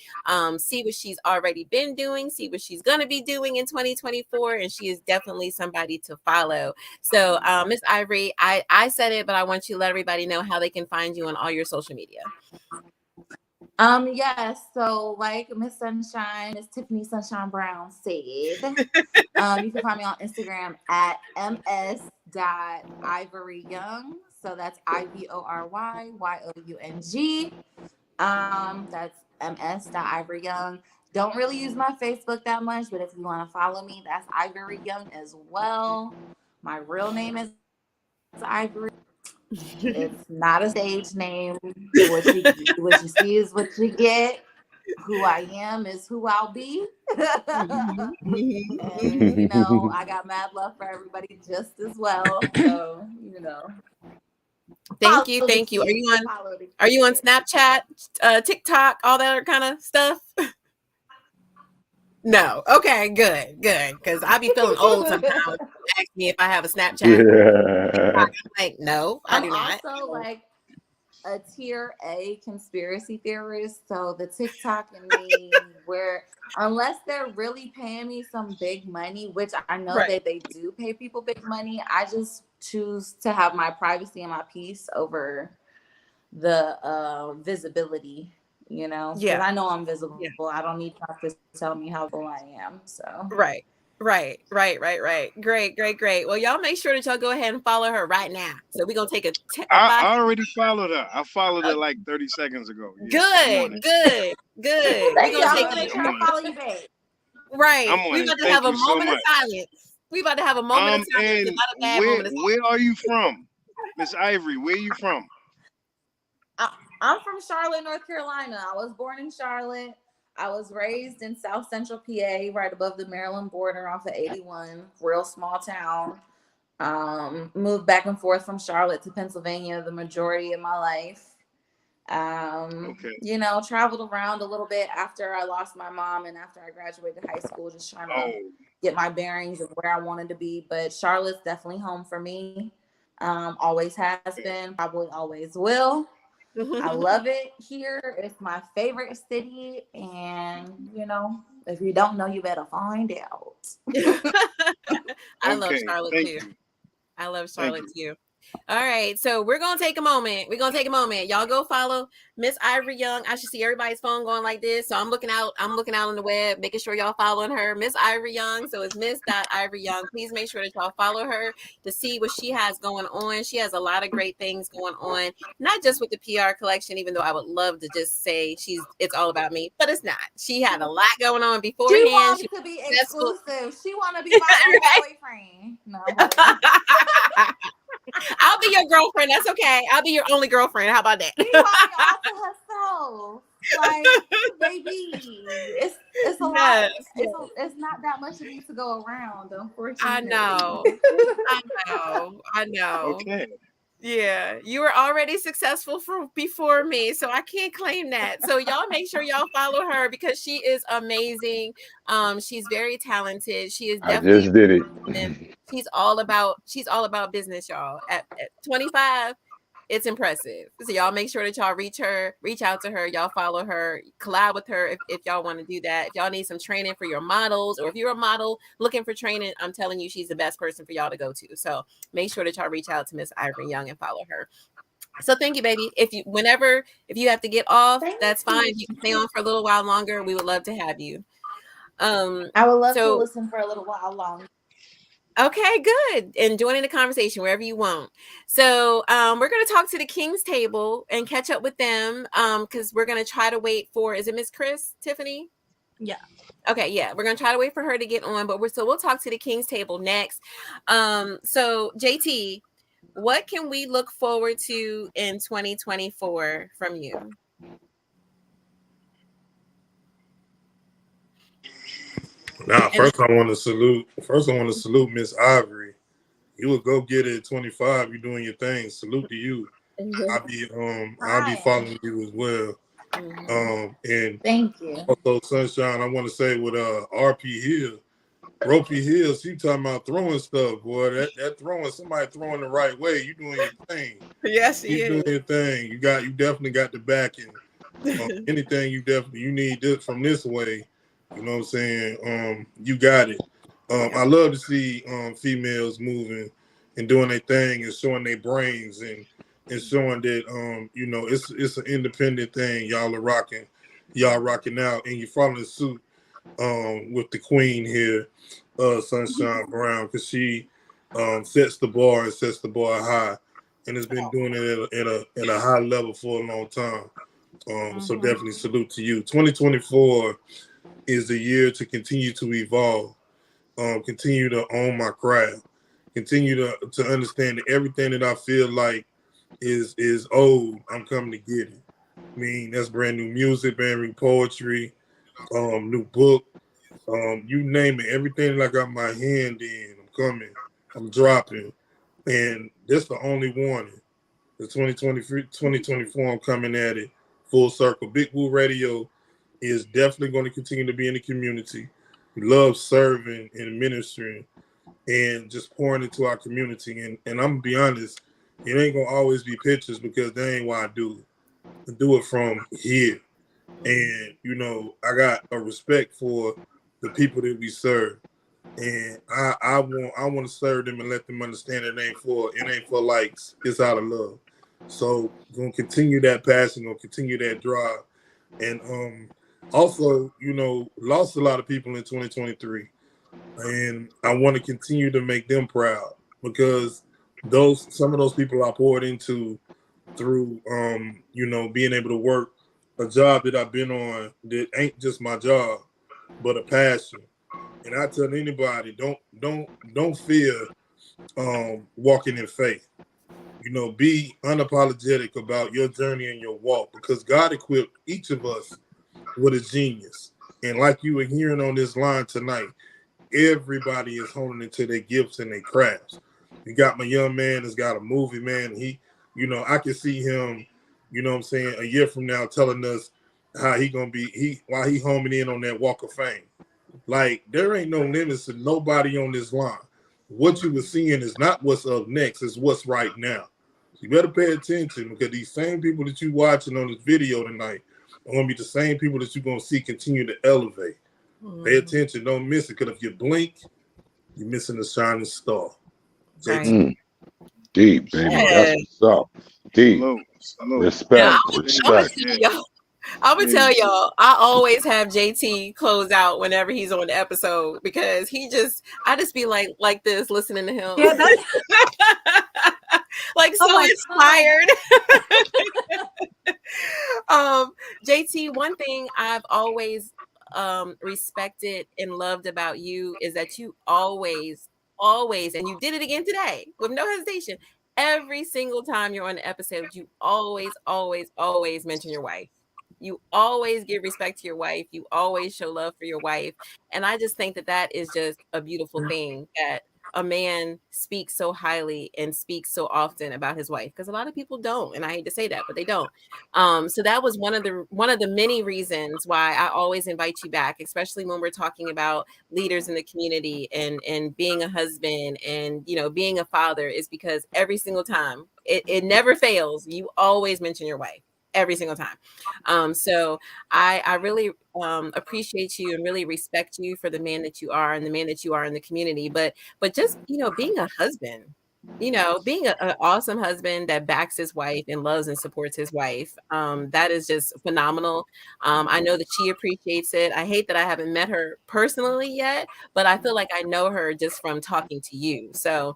See what she's already been doing, see what she's going to be doing in 2024, and she is definitely somebody to follow. So, Miss Ivory, I said it, but I want you to let everybody know how they can find you on all your social media. Yes, so like Miss Sunshine, Miss Tiffany Sunshine Brown said, you can find me on Instagram at ms.ivoryyoung. So that's IVORYYOUNG. That's ms.ivoryyoung. Don't really use my Facebook that much, but if you want to follow me, that's Ivory Young as well. My real name is Ivory. It's not a stage name. What you see is what you get. Who I am is who I'll be. And, you know, I got mad love for everybody just as well. So, you know. Thank you. Are you on Snapchat, TikTok, all that other kind of stuff? No. Okay, good. Because I be feeling old sometimes. Ask me if I have a Snapchat. Yeah. I'm like, no, I do not. I'm also like a tier A conspiracy theorist. So the TikTok and me, where unless they're really paying me some big money, which I know that they do pay people big money, I just choose to have my privacy and my peace over the visibility. You know, because I know I'm visible. Yeah. I don't need to tell me how cool I am. So Right. Great. Well, y'all make sure that y'all go ahead and follow her right now. So we're gonna take I already followed her. I followed her like 30 seconds ago. Yeah, good. We're gonna take it. Follow you back. Right. We're about to have a moment of silence. We're about to have a moment of silence. Where are you from, Miss Ivory? Where are you from? I'm from Charlotte, North Carolina. I was born in Charlotte. I was raised in South Central PA, right above the Maryland border off of 81, real small town. Moved back and forth from Charlotte to Pennsylvania the majority of my life. You know, traveled around a little bit after I lost my mom and after I graduated high school, just trying to get my bearings of where I wanted to be. But Charlotte's definitely home for me. Always has been, probably always will. I love it here. It's my favorite city. And, you know, if you don't know, you better find out. I love Charlotte too. I love Charlotte too. All right. So we're going to take a moment. Y'all go follow Miss Ivory Young. I should see everybody's phone going like this. So I'm looking out on the web, making sure y'all following her, Miss Ivory Young. So it's miss.ivoryyoung. Please make sure that y'all follow her to see what she has going on. She has a lot of great things going on, not just with the PR collection, even though I would love to just say it's all about me, but it's not. She had a lot going on beforehand. She wants to be exclusive. She want to be my boyfriend. No. I'll be your girlfriend. That's okay. I'll be your only girlfriend. How about that? She bought me all to herself. Like, baby, it's a lot. Yes, It's not that much of me to go around, I unfortunately. know. I know. Okay. Yeah, you were already successful before me, so I can't claim that. So y'all make sure y'all follow her because she is amazing. She's very talented. She is I definitely just did it. and she's all about business, y'all. At 25, it's impressive. So y'all make sure that y'all reach out to her, y'all follow her, collab with her if y'all want to do that. If y'all need some training for your models, or if you're a model looking for training, I'm telling you, she's the best person for y'all to go to. So make sure that y'all reach out to Miss Ivory Young and follow her. So thank you, baby. If you have to get off, that's fine. You can stay on for a little while longer. We would love to have you. I would love to listen for a little while longer. Okay, good. And join in the conversation wherever you want. So we're going to talk to the King's Table and catch up with them because we're going to try to wait for, is it Miss Chris, Tiffany? Yeah. Okay, yeah. We're going to try to wait for her to get on, but we'll talk to the King's Table next. So JT, what can we look forward to in 2024 from you? Now, first I want to salute Miss Ivory. You a go get it at 25. You're doing your thing. Salute to you. I'll be following you as well. And thank you. Also, Sunshine, I want to say with RP Hill, Ropey Hill, she talking about throwing stuff, boy. That throwing, somebody throwing the right way. You doing your thing. Yes, you doing your thing. You definitely got the backing. Anything you need this from this way. You know what I'm saying? You got it. I love to see females moving and doing their thing and showing their brains and showing that it's an independent thing. Y'all rocking out, and you're following suit with the queen here, Sunshine Brown, because she sets the bar high, and has been doing it at a high level for a long time. So definitely salute to you. 2024 is the year to continue to evolve, continue to own my craft, continue to understand that everything that I feel like is old, I'm coming to get it. I mean, that's brand new music, brand new poetry, new book, you name it. Everything that I got my hand in, I'm coming, I'm dropping. And that's the only warning. The 2024, I'm coming at it full circle. Big Woo Radio is definitely going to continue to be in the community. We love serving and ministering and just pouring into our community. And I'm going to be honest, it ain't going to always be pictures because that ain't why I do it. I do it from here. And, I got a respect for the people that we serve. And I want to serve them and let them understand it ain't for likes. It's out of love. So gonna continue that passion, gonna continue that drive. And also, lost a lot of people in 2023. And I want to continue to make them proud because some of those people I poured into through being able to work a job that I've been on that ain't just my job, but a passion. And I tell anybody, don't fear walking in faith. Be unapologetic about your journey and your walk because God equipped each of us with a genius. And like you were hearing on this line tonight, everybody is honing into their gifts and their crafts. You got my young man that's got a movie, man. He, I can see him, a year from now telling us how he gonna be while he homing in on that Walk of Fame. Like there ain't no limits to nobody on this line. What you were seeing is not what's up next, it's what's right now. So you better pay attention because these same people that you watching on this video tonight are gonna be the same people that you're gonna see continue to elevate. Pay attention, don't miss it. Because if you blink, you're missing a shining star. Deep, baby. That's what's up. Deep. Salute. Respect. I'm gonna tell y'all, I always have JT close out whenever he's on the episode because I just be like this listening to him. Yeah, that's like so inspired. JT, one thing I've always respected and loved about you is that you always, and you did it again today with no hesitation. Every single time you're on the episode, you always mention your wife. You always give respect to your wife. You always show love for your wife. And I just think that that is just a beautiful thing, that a man speaks so highly and speaks so often about his wife, because a lot of people don't, and I hate to say that, but they don't. So that was one of the many reasons why I always invite you back, especially when we're talking about leaders in the community and being a husband and, you know, being a father, is because every single time it never fails. You always mention your wife every single time. So I really appreciate you and really respect you for the man that you are and the man that you are in the community. But just, you know, being a husband, you know, being an awesome husband that backs his wife and loves and supports his wife, that is just phenomenal. I know that she appreciates it. I hate that I haven't met her personally yet, but I feel like I know her just from talking to you. So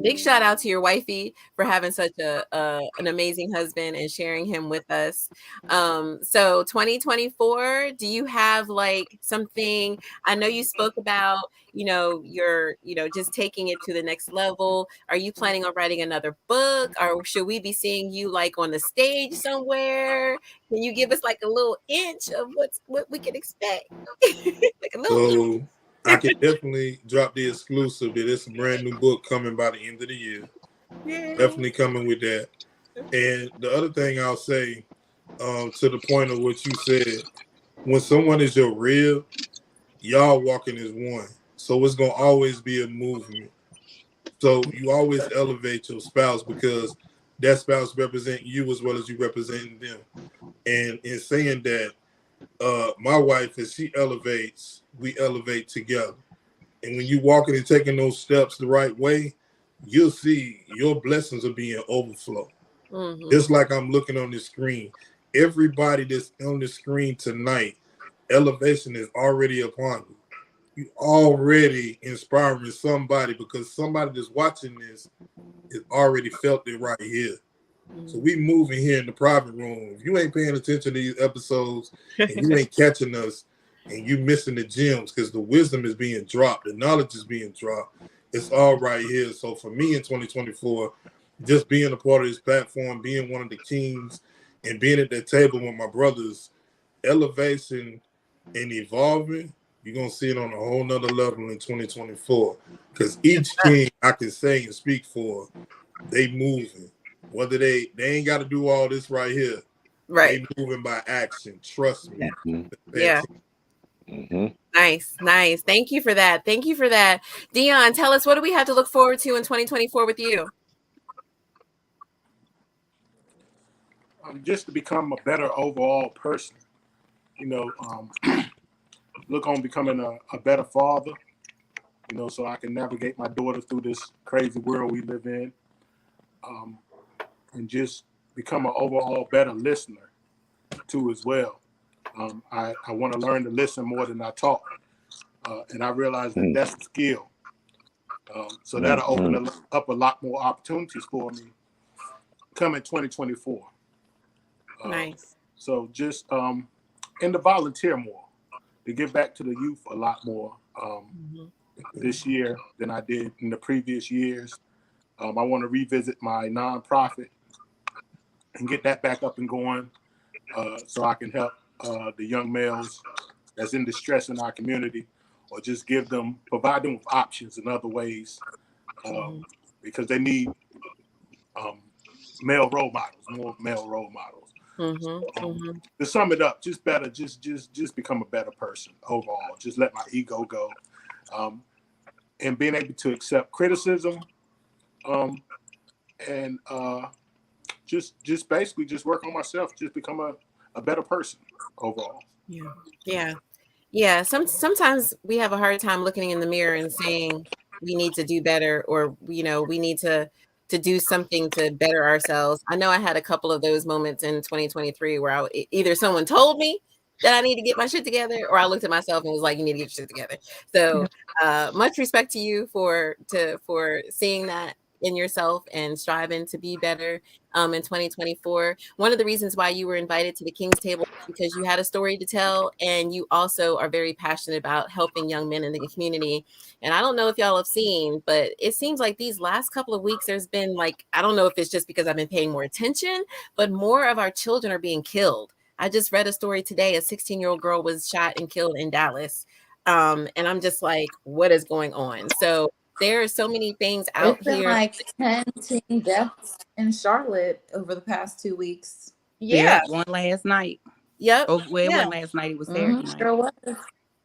big shout out to your wifey for having such an amazing husband and sharing him with us. So 2024, do you have like something? I know you spoke about, you know, your, you know, just taking it to the next level. Are you planning on writing another book, or should we be seeing you like on the stage somewhere? Can you give us like a little inch of what we can expect? Like a little. So I can definitely drop the exclusive that it's a brand new book coming by the end of the year. Yeah. Definitely coming with that. And the other thing I'll say, to the point of what you said, when someone is your real, y'all walking as one. So it's gonna always be a movement. So you always elevate your spouse, because that spouse represent you as well as you representing them. And in saying that, my wife, as she elevates, we elevate together. And when you walking and taking those steps the right way, you'll see your blessings are being overflow. Mm-hmm. Just like I'm looking on the screen, everybody that's on the screen tonight, elevation is already upon you. You already inspiring somebody, because somebody that's watching this has already felt it right here. So we moving here in the private room. If you ain't paying attention to these episodes and you ain't catching us, and you missing the gems, because the wisdom is being dropped, the knowledge is being dropped, it's all right here. So for me in 2024, just being a part of this platform, being one of the kings, and being at that table with my brothers, elevation and evolving, you're gonna see it on a whole nother level in 2024. Because each king I can say and speak for, they moving. Whether they ain't got to do all this right here. Right. They moving by action. Trust me. Yeah. Mm-hmm. Nice. Thank you for that. Dion, tell us, what do we have to look forward to in 2024 with you? Just to become a better overall person. You know, look on becoming a better father, you know, so I can navigate my daughter through this crazy world we live in. And just become an overall better listener too as well. I want to learn to listen more than I talk. And I realize that that's a skill. So that'll open up a lot more opportunities for me coming 2024. Nice. So just and to volunteer more, to give back to the youth a lot more this year than I did in the previous years. I want to revisit my nonprofit and get that back up and going, so I can help the young males that's in distress in our community, or just provide them with options in other ways, because they need more male role models. To sum it up, just better, just become a better person overall. Just let my ego go, and being able to accept criticism, and just basically just work on myself, just become a better person overall. Yeah. Sometimes we have a hard time looking in the mirror and saying we need to do better, or, you know, we need to do something to better ourselves. I know I had a couple of those moments in 2023 where either someone told me that I need to get my shit together, or I looked at myself and was like, you need to get your shit together. So much respect to you for seeing that in yourself and striving to be better in 2024. One of the reasons why you were invited to the King's Table is because you had a story to tell, and you also are very passionate about helping young men in the community. And I don't know if y'all have seen, but it seems like these last couple of weeks there's been, like, I don't know if it's just because I've been paying more attention, but more of our children are being killed. I just read a story today. A 16-year-old girl was shot and killed in Dallas. And I'm just like, what is going on? So there are so many things out It's been here. like 10 teen deaths in Charlotte over the past 2 weeks. Yeah. One last night. Yep. Oh, well, it Yeah. wasn't last night. It was Saturday night. Sure was.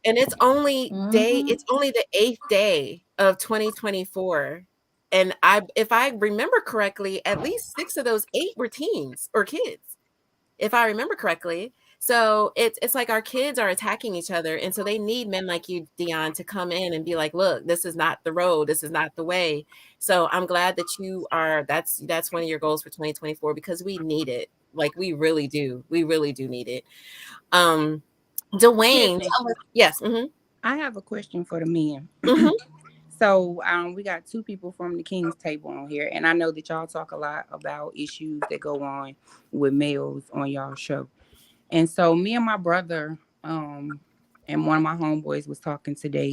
And it's only it's only the 8th day of 2024. And if I remember correctly, at least 6 of those 8 were teens or kids, if I remember correctly. So it's like our kids are attacking each other. And so they need men like you, Dion, to come in and be like, look, this is not the road. This is not the way. So I'm glad that you are, that's one of your goals for 2024, because we need it. Like, we really do. We really do need it. Dwayne, yes. Mm-hmm. I have a question for the men. Mm-hmm. So we got 2 people from the King's Table on here, and I know that y'all talk a lot about issues that go on with males on y'all show. And so me and my brother and one of my homeboys was talking today,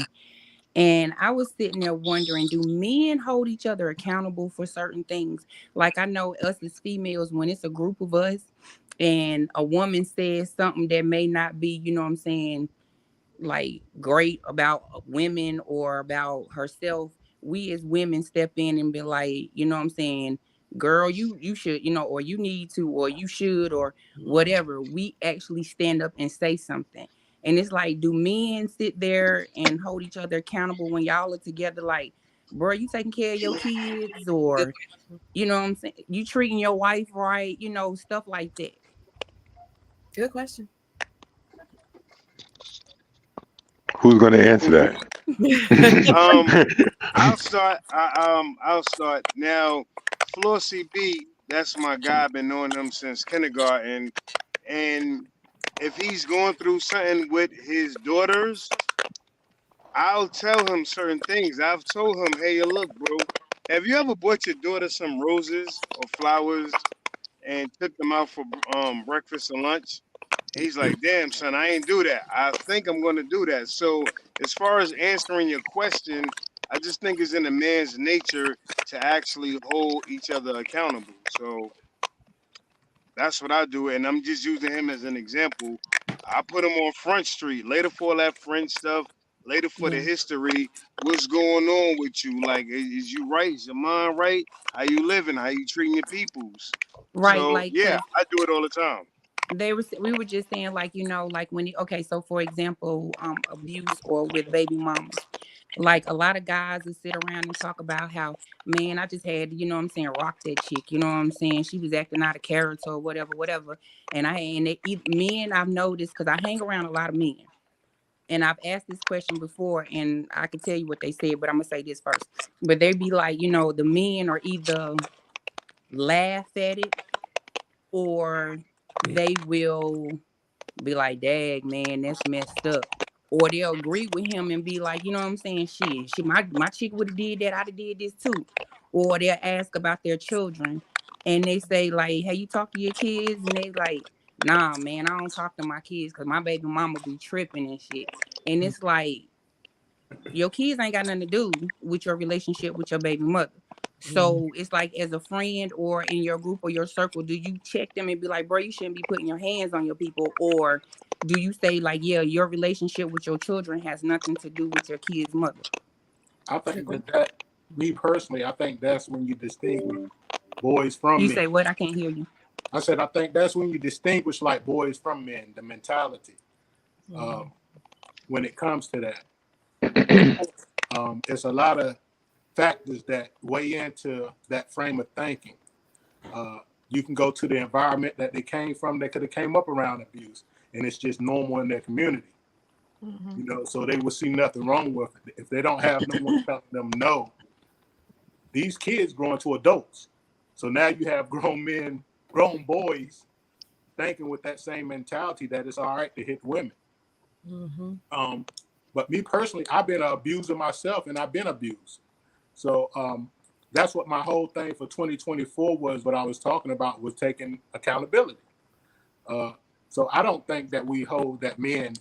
and I was sitting there wondering, do men hold each other accountable for certain things? Like, I know us as females, when it's a group of us and a woman says something that may not be, you know what I'm saying, like great about women or about herself, we as women step in and be like, you know what I'm saying, girl, you should, you know, or you need to, or you should, or whatever. We actually stand up and say something. And it's like, do men sit there and hold each other accountable when y'all are together? Like, bro, you taking care of your kids, or, you know what I'm saying, you treating your wife right, you know, stuff like that. Good question. Who's going to answer that? I'll start now. Floor CB, that's my guy. I've been knowing him since kindergarten, and if he's going through something with his daughters, I'll tell him certain things. I've told him, hey, look, bro, have you ever bought your daughter some roses or flowers and took them out for breakfast and lunch? He's like, damn, son, I ain't do that. I think I'm going to do that. So as far as answering your question, I just think it's in a man's nature to actually hold each other accountable. So that's what I do. And I'm just using him as an example. I put him on Front Street, later for all that French stuff, later for the history. What's going on with you? Like, is you right? Is your mind right? How you living? How you treating your peoples? Right. So, like, yeah, I do it all the time. We were just saying, like, you know, like when so for example, abuse or with baby mamas, like a lot of guys will sit around and talk about how, man, I just had, you know what I'm saying, rock that chick, you know what I'm saying, she was acting out of character or whatever. And men, I've noticed, because I hang around a lot of men, and I've asked this question before, and I can tell you what they said, but I'm gonna say this first. But they be like, you know, the men are either laugh at it, or they will be like, dag, man, that's messed up. Or they'll agree with him and be like, you know what I'm saying, my chick would have did that, I'd have did this too. Or they'll ask about their children, and they say, like, hey, you talk to your kids? And they like, nah, man, I don't talk to my kids because my baby mama be tripping and shit. And it's like, your kids ain't got nothing to do with your relationship with your baby mother. So it's like, as a friend or in your group or your circle, do you check them and be like, bro, you shouldn't be putting your hands on your people? Or do you say, like, yeah, your relationship with your children has nothing to do with your kid's mother? I think that me personally, I think that's when you distinguish boys from men. You say what? I can't hear you. I said, I think that's when you distinguish like boys from men, the mentality. When it comes to that, it's a lot of factors that weigh into that frame of thinking. You can go to the environment that they came from. They could have came up around abuse, and it's just normal in their community. You know, so they would see nothing wrong with it. If they don't have no one telling them no, these kids grow into adults. So now you have grown men, grown boys thinking with that same mentality that it's all right to hit women. But me personally, I've been an abuser myself, and I've been abused. So that's what my whole thing for 2024 was. What I was talking about was taking accountability. So I don't think that we hold that men.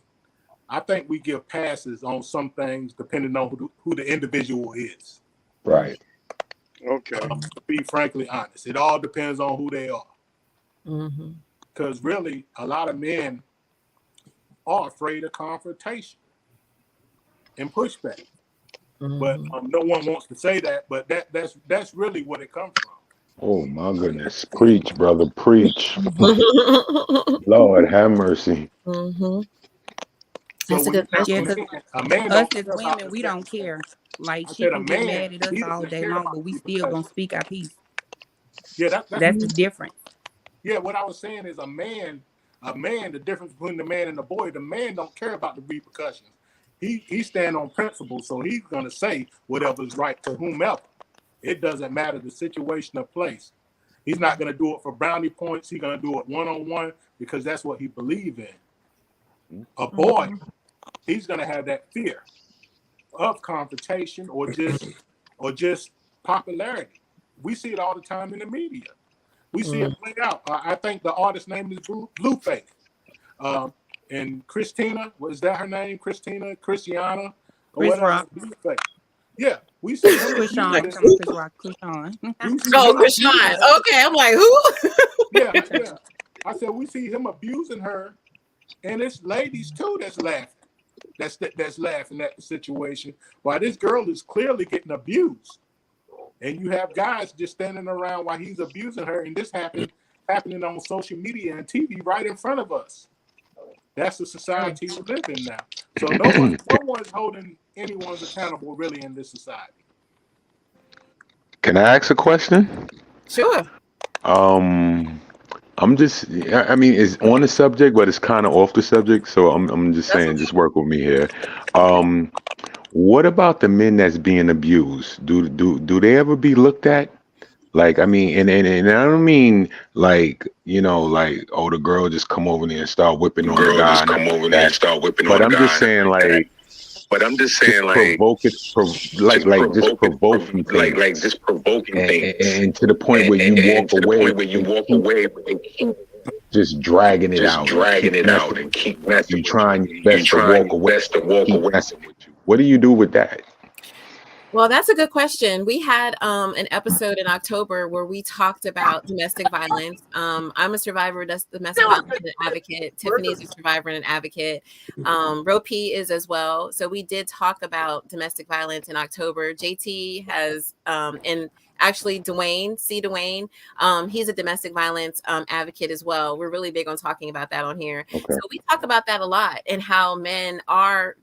I think we give passes on some things depending on who the individual is. Right. Okay. To be frankly honest, it all depends on who they are. because really a lot of men are afraid of confrontation and pushback. But no one wants to say that, but that's really what it comes from. Oh my goodness. Preach, brother, preach. Lord have mercy. Mhm. So That's a when you good have question. a man Us don't as care about women, the we don't sex. care. Like I she said a can get man, mad at us he all doesn't day care long, about but we the still gonna repercussions. speak our piece. Yeah, That's the difference. yeah. What I was saying is a man, the difference between the man and the boy, the man don't care about the repercussions. He stand on principle, so he's gonna say whatever's right to whomever. It doesn't matter the situation or place. He's not gonna do it for brownie points. He's gonna do it one-on-one because that's what he believes in. A boy, he's gonna have that fear of confrontation or just popularity. We see it all the time in the media. We see it play out. I think the artist's name is Blueface. And Christina, was that her name? Christiana, or Chris whatever. Rock. Blueface. Yeah, we see him Chris Sean. abusing. Chris Rock. Chris Sean. We see Oh, him abusing Krishan. her. Okay, I'm like, who? Yeah. I said we see him abusing her, and it's ladies too that's laughing. That's laughing at the situation. While this girl is clearly getting abused, and you have guys just standing around while he's abusing her, and this happening on social media and TV right in front of us. That's the society we live in now. So no one's holding anyone's accountable really in this society. Can I ask a question? Sure. I'm just, I mean, it's on the subject, but it's kind of off the subject. So I'm just saying, just work with me here. What about the men that's being abused? Do they ever be looked at? Like, I mean, and I don't mean like, like, oh, the girl just come over there and start whipping on the guy, nothing like that. But I'm just saying, like, just provoking, just provoking things, and to the point where you walk away and keep just dragging it out and keep messing with you. You trying your best to walk away, keep messing with you. What do you do with that? Well, that's a good question. We had an episode in October where we talked about domestic violence. I'm a survivor of domestic violence and an advocate. Tiffany's a survivor and an advocate. Ropey is as well. So we did talk about domestic violence in October. JT has, and actually Dwayne, he's a domestic violence advocate as well. We're really big on talking about that on here. Okay. So we talk about that a lot and how men are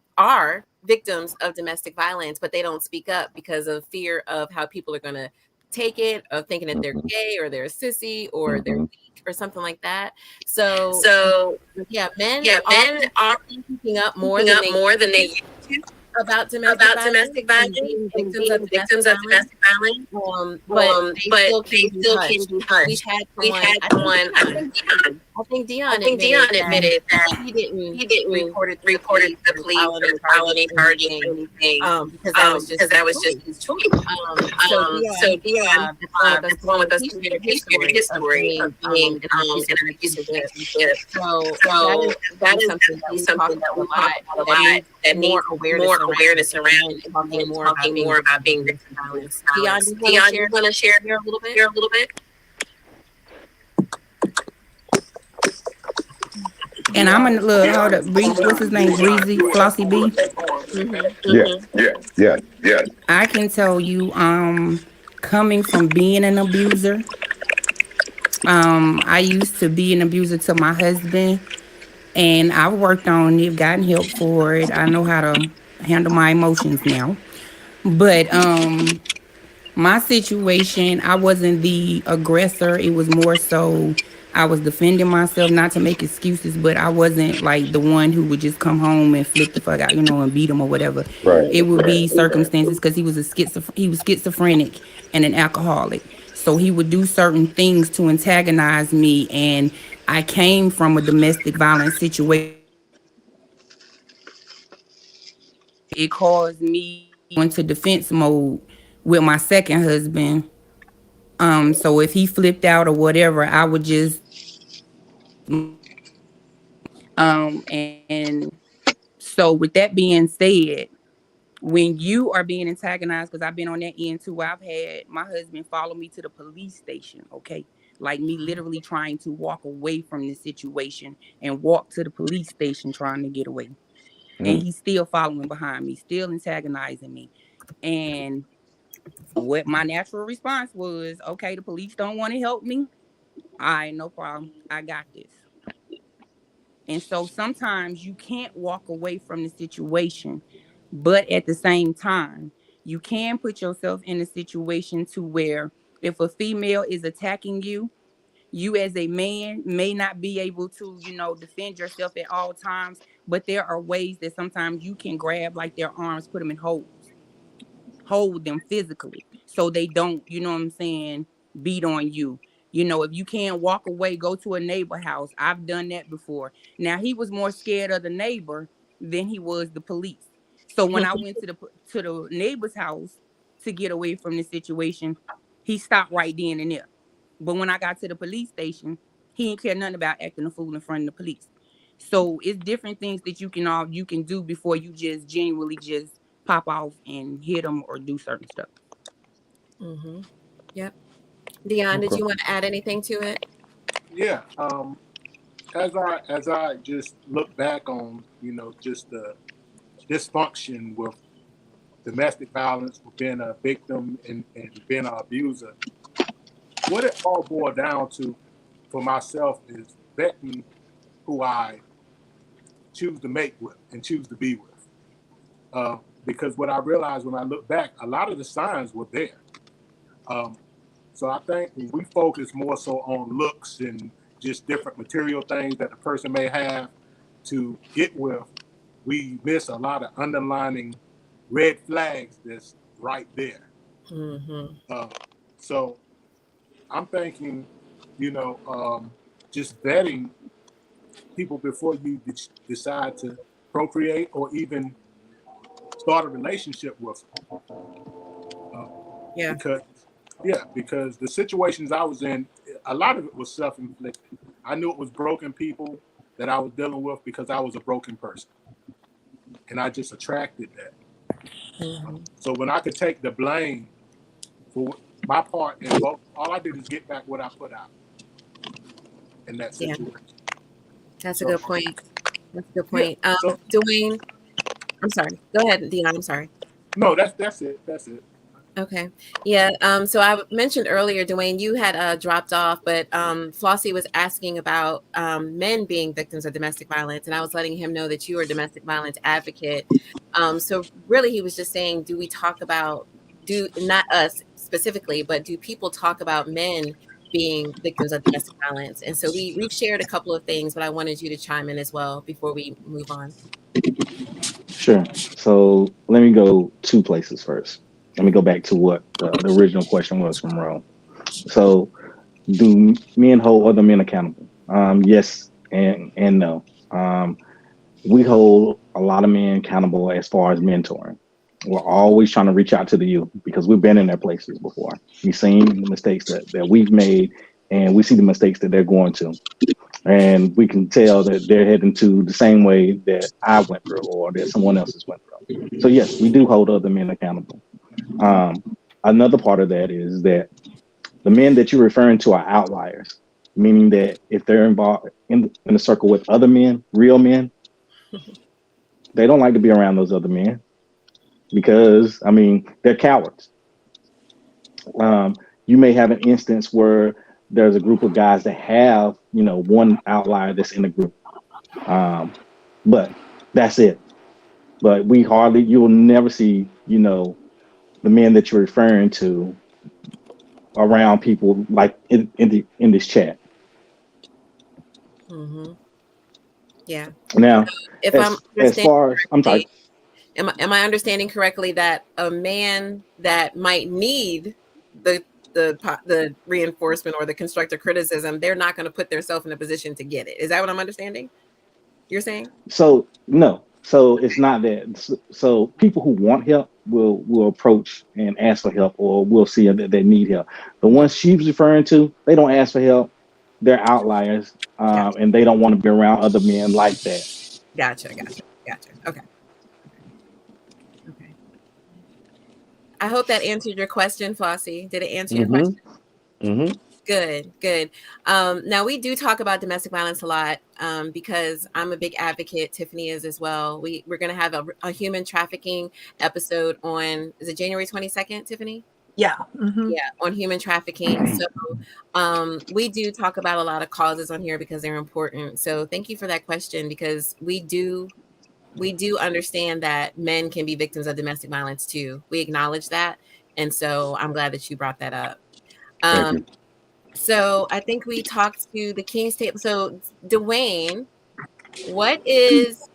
victims of domestic violence, but they don't speak up because of fear of how people are going to take it, of thinking that they're gay or they're a sissy or they're weak or something like that. So yeah, men are speaking up more than they used to about domestic violence and being victims of domestic violence. But they still can be punished. We've had someone, I think Dion admitted that he didn't report it to the police or file any charges or anything because that was just his choice. So Dion, the one with us who shared his history of being in an abusive relationship. So that is something that we talk about a lot. That needs more awareness around talking more about being victim violence. Dion, do you want to share here a little bit? And I'm gonna look. Hold up, what's his name? Breezy, Flossie B. Yeah. I can tell you, coming from being an abuser, I used to be an abuser to my husband, and I've worked on it, gotten help for it. I know how to handle my emotions now. But my situation, I wasn't the aggressor. It was more so I was defending myself, not to make excuses, but I wasn't like the one who would just come home and flip the fuck out, and beat him or whatever. Right. It would be circumstances because he was schizophrenic and an alcoholic. So he would do certain things to antagonize me, and I came from a domestic violence situation. It caused me into defense mode with my second husband. So if he flipped out or whatever, I would just and so with that being said, when you are being antagonized, because I've been on that end too, I've had my husband follow me to the police station, okay? like me literally trying to walk away from the situation and walk to the police station trying to get away. And he's still following behind me, still antagonizing me. And what my natural response was, okay, the police don't want to help me. All right, no problem. I got this. And so sometimes you can't walk away from the situation, but at the same time, you can put yourself in a situation to where if a female is attacking you, you as a man may not be able to, defend yourself at all times, but there are ways that sometimes you can grab like their arms, put them in holds, hold them physically so they don't, beat on you. If you can't walk away, go to a neighbor house. I've done that before. Now, he was more scared of the neighbor than he was the police. So when I went to the neighbor's house to get away from the situation, he stopped right then and there. But when I got to the police station, he didn't care nothing about acting a fool in front of the police. So it's different things that you can do before you just genuinely just pop off and hit them or do certain stuff. Mm-hmm. Yep. Dion, did you want to add anything to it? Yeah. As I just look back on, just the dysfunction with domestic violence, with being a victim and being an abuser, what it all boiled down to for myself is vetting who I choose to mate with and choose to be with. Because what I realized when I look back, a lot of the signs were there. So I think when we focus more so on looks and just different material things that the person may have to get with, we miss a lot of underlining red flags that's right there. Mm-hmm. So I'm thinking, just vetting people before you decide to procreate or even start a relationship with them. Because the situations I was in, a lot of it was self-inflicted. I knew it was broken people that I was dealing with because I was a broken person. And I just attracted that. Mm-hmm. So when I could take the blame for my part in both, all I did is get back what I put out in that situation. That's a good point. Dwayne, I'm sorry. Go ahead, Dion. I'm sorry. No, that's it. That's it. Okay. Yeah. So I mentioned earlier, Dwayne, you had dropped off, but Flossie was asking about men being victims of domestic violence, and I was letting him know that you are a domestic violence advocate. So really, he was just saying, do we talk about, not us specifically, but do people talk about men being victims of domestic violence? And so we've shared a couple of things, but I wanted you to chime in as well before we move on. Sure. So let me go two places first. Let me go back to what the original question was from Rome. So, do men hold other men accountable? Yes and no. We hold a lot of men accountable as far as mentoring. We're always trying to reach out to the youth because we've been in their places before. We've seen the mistakes that we've made, and we see the mistakes that they're going to. And we can tell that they're heading to the same way that I went through or that someone else has went through. So yes, we do hold other men accountable. Another part of that is that the men that you're referring to are outliers, meaning that if they're involved in a circle with other men, real men, they don't like to be around those other men because, they're cowards. You may have an instance where there's a group of guys that have, one outlier that's in the group. But that's it. But you'll never see, the men that you're referring to around people like in this chat. Mm-hmm. Yeah. Now, if I'm sorry. Am I understanding correctly that a man that might need the reinforcement or the constructive criticism, they're not going to put themselves in a position to get it? Is that what I'm understanding? You're saying? So no. So it's not that. So people who want help will approach and ask for help, or we'll see that they need help. The ones she's referring to, they don't ask for help. They're outliers, and they don't want to be around other men like that. Gotcha. Okay. I hope that answered your question, Flossie. Did it answer your question? Mm-hmm. Good, good. Now we do talk about domestic violence a lot because I'm a big advocate. Tiffany is as well. We're going to have a human trafficking episode on, is it January 22nd, Tiffany? Yeah. Mm-hmm. Yeah, on human trafficking. So we do talk about a lot of causes on here because they're important. So thank you for that question, because we do understand that men can be victims of domestic violence too. We acknowledge that. And so I'm glad that you brought that up. Thank you. So I think we talked to the King's Table. So Dwayne, what is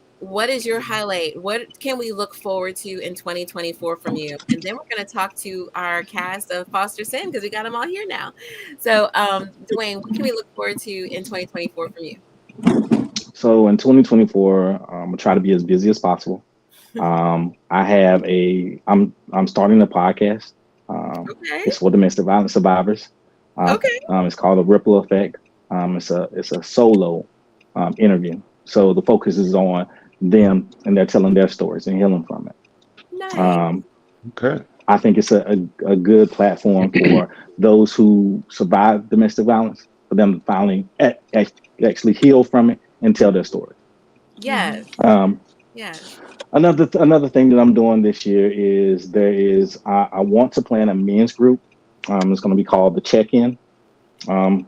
your highlight? What can we look forward to in 2024 from you? And then we're going to talk to our cast of Foster Sin, because we got them all here now. So Dwayne, what can we look forward to in 2024 from you? So in 2024, I'm gonna try to be as busy as possible. I'm starting a podcast. Okay. It's for domestic violence survivors. Okay. It's called The Ripple Effect. It's a solo interview. So the focus is on them, and they're telling their stories and healing from it. Nice. Okay. I think it's a good platform for those who survive domestic violence, for them to finally actually heal from it and tell their story. Yes. Yes. Another thing that I'm doing this year is I want to plan a men's group. It's going to be called the Check-In, and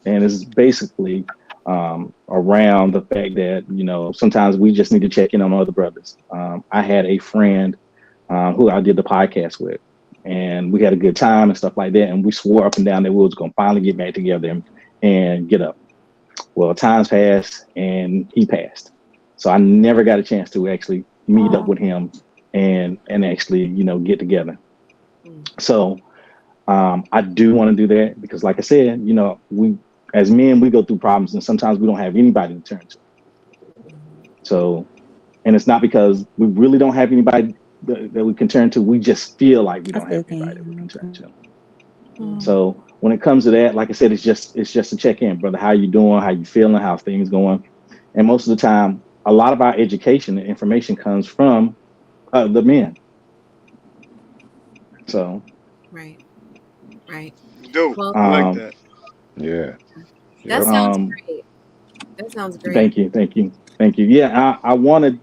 it's basically around the fact that, you know, sometimes we just need to check in on other brothers. I had a friend who I did the podcast with, and we had a good time and stuff like that, and we swore up and down that we was going to finally get back together and get up. Well, times passed and he passed, so I never got a chance to actually meet up with him and actually, you know, get together. So I do want to do that because, like I said, you know, we as men, we go through problems and sometimes we don't have anybody to turn to. So, and it's not because we really don't have anybody that we can turn to. We just feel like we don't have anybody that we can turn to. So when it comes to that, like I said, it's just a check-in, brother. How you doing? How you feeling? How things going? And most of the time, a lot of our education and information comes from the men. So. Right. Dope. Well, I like that. Yeah. That sounds great. That sounds great. Thank you. Yeah, I wanted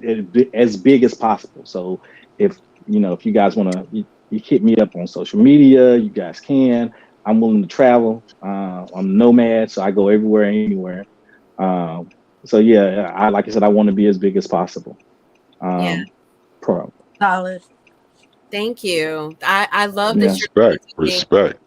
it as big as possible. So if you guys want to, you hit me up on social media. You guys can. I'm willing to travel. I'm a nomad, so I go everywhere and anywhere. So yeah, like I said, I want to be as big as possible. Solid. Thank you. I love that Respect.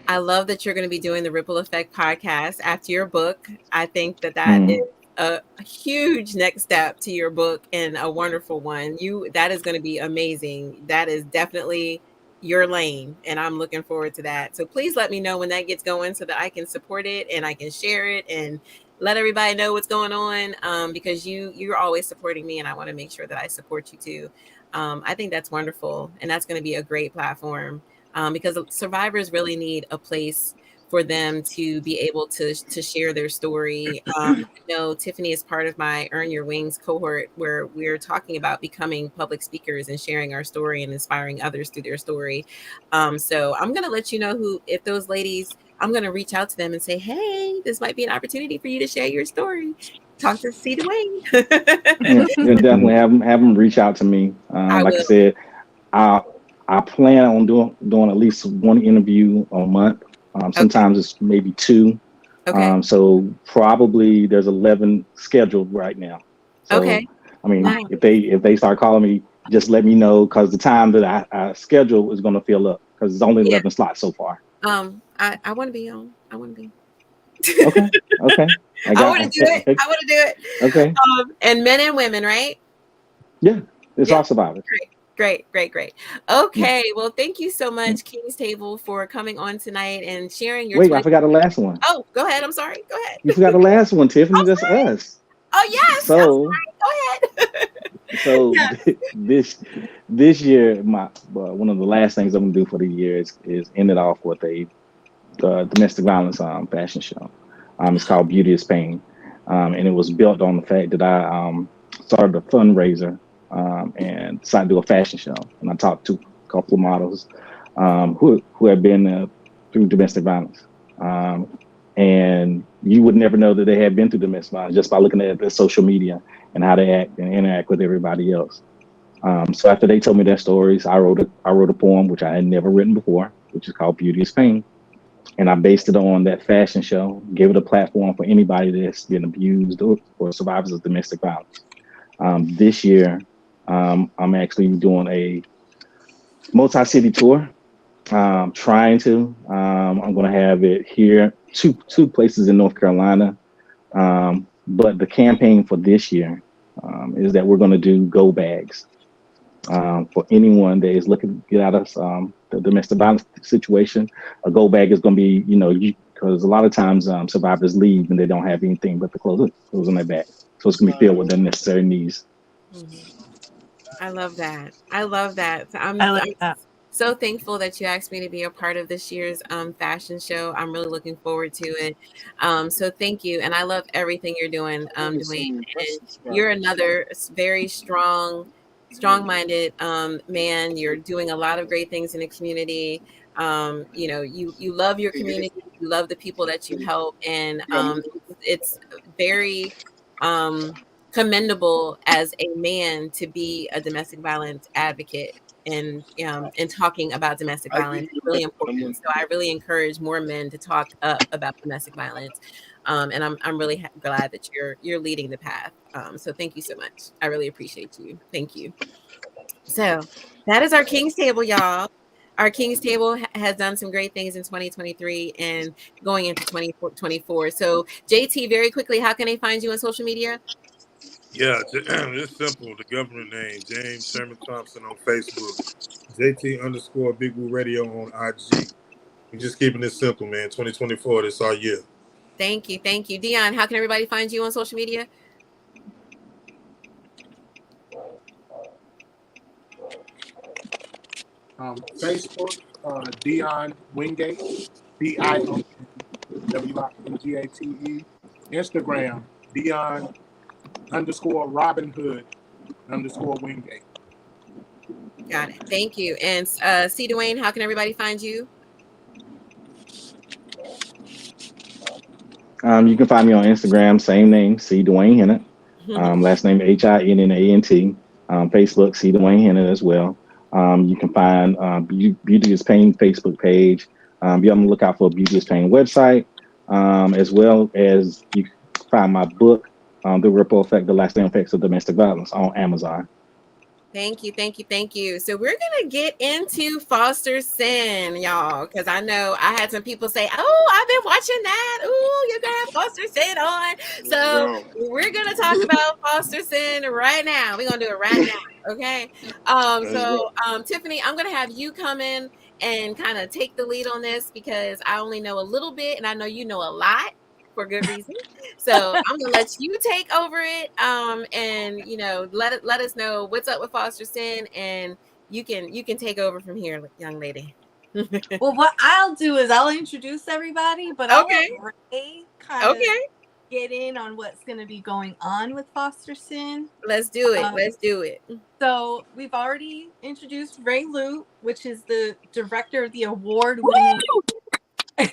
I love that you're going to be doing the Ripple Effect podcast after your book. I think that is a huge next step to your book, and a wonderful one. That is going to be amazing. That is definitely your lane, and I'm looking forward to that. So please let me know when that gets going so that I can support it and I can share it and let everybody know what's going on, because you're always supporting me, and I want to make sure that I support you too. I think that's wonderful, and that's going to be a great platform, because survivors really need a place for them to be able to share their story. Tiffany is part of my Earn Your Wings cohort, where we're talking about becoming public speakers and sharing our story and inspiring others through their story. So I'm going to let you know if those ladies, I'm going to reach out to them and say, hey, this might be an opportunity for you to share your story. Talk to C. Dwayne. Yeah, definitely have them reach out to me. Like I said, I plan on doing at least one interview a month. Sometimes it's maybe 2. Okay. So probably there's 11 scheduled right now. So, okay. I mean, if they start calling me, just let me know, because the time that I schedule is going to fill up, because it's only 11 slots so far. I want to be on. I want to be. Okay. I want to do it. Okay. And men and women, right? Yeah, it's all survivors. Great. Okay, well, thank you so much, King's Table, for coming on tonight and sharing your. Wait, I forgot the last one. Oh, go ahead. I'm sorry. Go ahead. You forgot the last one, Tiffany. That's us. Oh yes. So go ahead. So this year, one of the last things I'm gonna do for the year is end it off with a domestic violence fashion show. It's called Beauty is Pain, and it was built on the fact that I started a fundraiser and decided to do a fashion show. And I talked to a couple of models who have been through domestic violence. And you would never know that they had been through domestic violence just by looking at their social media and how they act and interact with everybody else. So after they told me their stories, I wrote a poem which I had never written before, which is called Beauty is Pain. And I based it on that fashion show, gave it a platform for anybody that's been abused or survivors of domestic violence. This year, I'm actually doing a multi-city tour. I'm going to have it here, two places in North Carolina. But the campaign for this year is that we're going to do go bags for anyone that is looking to get out of the domestic violence situation. A go bag is going to be, because a lot of times survivors leave and they don't have anything but the clothes on their back. So it's going to be filled with their necessary needs. I love that. I love that. I'm so thankful that you asked me to be a part of this year's fashion show. I'm really looking forward to it. So thank you. And I love everything you're doing, Dwayne. And you're another very strong-minded man. You're doing a lot of great things in the community. You love your community. You love the people that you help. And it's very commendable as a man to be a domestic violence advocate and talking about domestic violence is really important. So I really encourage more men to talk up about domestic violence. And I'm really glad that you're leading the path. So thank you so much. I really appreciate you. Thank you. So that is our King's Table, y'all. Our King's Table has done some great things in 2023 and going into 2024. So JT, very quickly, how can they find you on social media? Yeah, it's simple. The government name, James Sherman Thompson on Facebook. JT _ Big Woo Radio on IG. We're just keeping it simple, man. 2024, this our year. Thank you. Thank you. Dion, how can everybody find you on social media? Facebook, Dion Wingate, DIONWINGATE. Instagram, Dion _Robin Hood _Wingate. Got it. Thank you. And C. Dwayne, how can everybody find you? You can find me on Instagram, same name, C. Dwayne Hennett. Last name HINNANT. Facebook, C. Dwayne Hennett as well. You can find Beauty is Pain Facebook page. Be on the lookout for Beauty is Pain website, as well as you can find my book, The Ripple Effect, The Lasting Effects of Domestic Violence on Amazon. Thank you. Thank you. Thank you. So we're going to get into foster sin, y'all, because I know I had some people say, oh, I've been watching that. Oh, you're going to have foster sin on. So we're going to talk about foster sin right now. We're going to do it right now. Okay. Tiffany, I'm going to have you come in and kind of take the lead on this because I only know a little bit and I know you know a lot for good reason. So I'm gonna let you take over it, and let us know what's up with foster sin, and you can take over from here, young lady. Well, what I'll do is I'll introduce everybody, but I'll let Ray kind of get in on what's going to be going on with foster sin. Let's do it. Let's do it. So we've already introduced Ray Lute, which is the director of the award-winning. We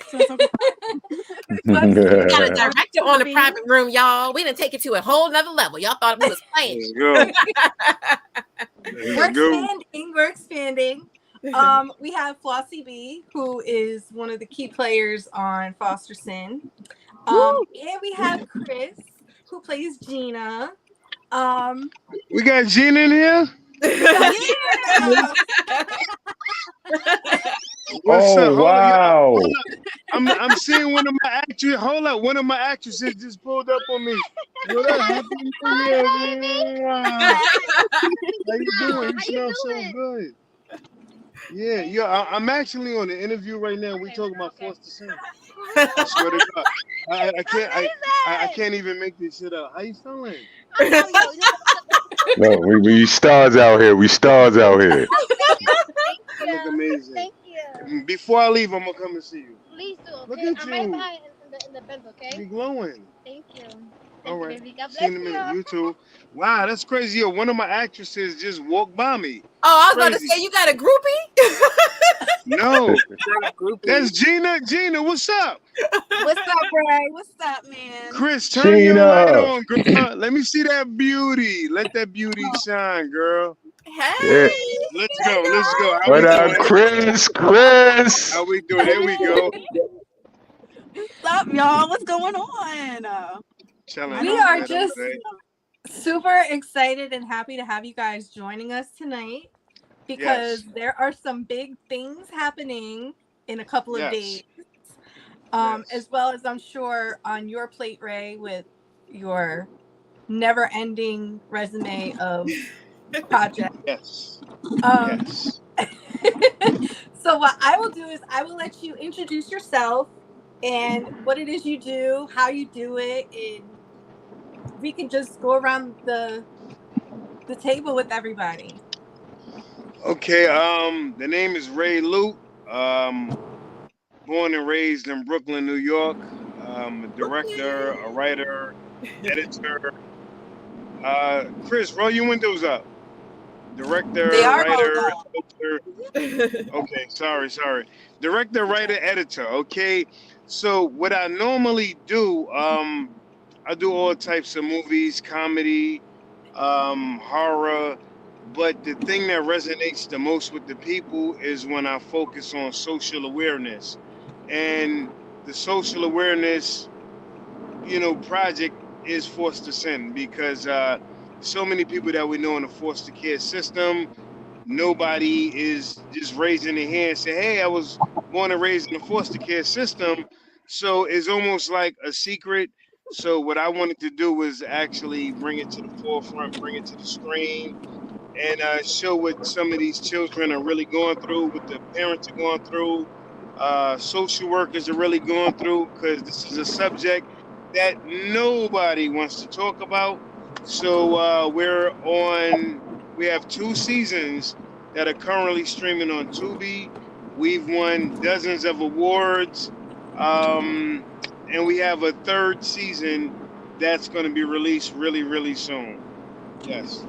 got a director on the private room, y'all. We didn't take it to a whole nother level. Y'all thought we was playing. We're expanding. We have Flossie B, who is one of the key players on Foster Sin. And we have Chris, who plays Gina. We got Gina in here? What's up? Wow. I'm seeing one of my actresses. Hold up, one of my actresses just pulled up on me. What up? Happy New Year, man. Wow. How you doing? You smell so good. Yeah, I'm actually on the interview right now. We talking about foster sin. I swear to God, I can't even make this shit up. How you feeling? No, we stars out here. We stars out here. You look amazing. Thank you. Before I leave, I'm gonna come and see you. Please do. Okay? Look at I'm you. right behind in the bed, okay? You're glowing. Thank you. All right. Baby. God See you in a minute. You too. Wow, that's crazy. Yo, one of my actresses just walked by me. Oh, I was about to say, you got a groupie? No. That's Gina. Gina, what's up? What's up, Ray? What's up, man? Chris, turn your light Sheena. on, girl. Let me see that beauty. Let that beauty shine, girl. Hey. Yeah. Let's go. Let's go. How What we up, doing? Chris? Chris. How we doing? There we go. What's up, y'all? What's going on? Chilling. We I'm are good. I'm just good. super excited and happy to have you guys joining us tonight because Yes. there are some big things happening in a couple of Yes. days. Yes. As well as I'm sure on your plate, Ray, with your never-ending resume of projects. Yes. Um, Yes. so what I will do is I will let you introduce yourself and what it is you do, how you do it, and we can just go around the table with everybody. Okay. The name is Ray Lute. Born and raised in Brooklyn, New York. A director, a writer, editor. Chris, roll your windows up. Director, They are rolled writer, up. editor. Okay, sorry. Director, writer, editor. Okay. So what I normally do, I do all types of movies, comedy, horror. But the thing that resonates the most with the people is when I focus on social awareness. And the social awareness, project is Foster Sin because so many people that we know in the foster care system, nobody is just raising their hand and say, hey, I was born and raised in the foster care system. So it's almost like a secret. So what I wanted to do was actually bring it to the forefront, bring it to the screen, and show what some of these children are really going through, what the parents are going through, social workers are really going through, because this is a subject that nobody wants to talk about. So we have 2 seasons that are currently streaming on Tubi. We've won dozens of awards, and we have a 3rd season that's going to be released really, really soon. Yes.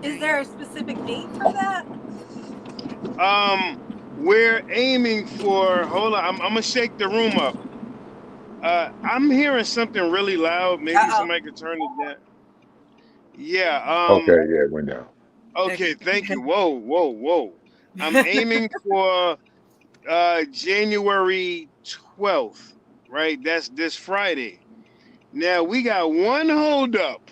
Is there a specific date for that? We're aiming for. Hold on, I'm gonna shake the room up. I'm hearing something really loud. Maybe somebody could turn it down. Yeah. Okay, yeah, it went down. Okay. Thank you. Whoa. I'm aiming for January 12th. Right. That's this Friday. Now we got one holdup.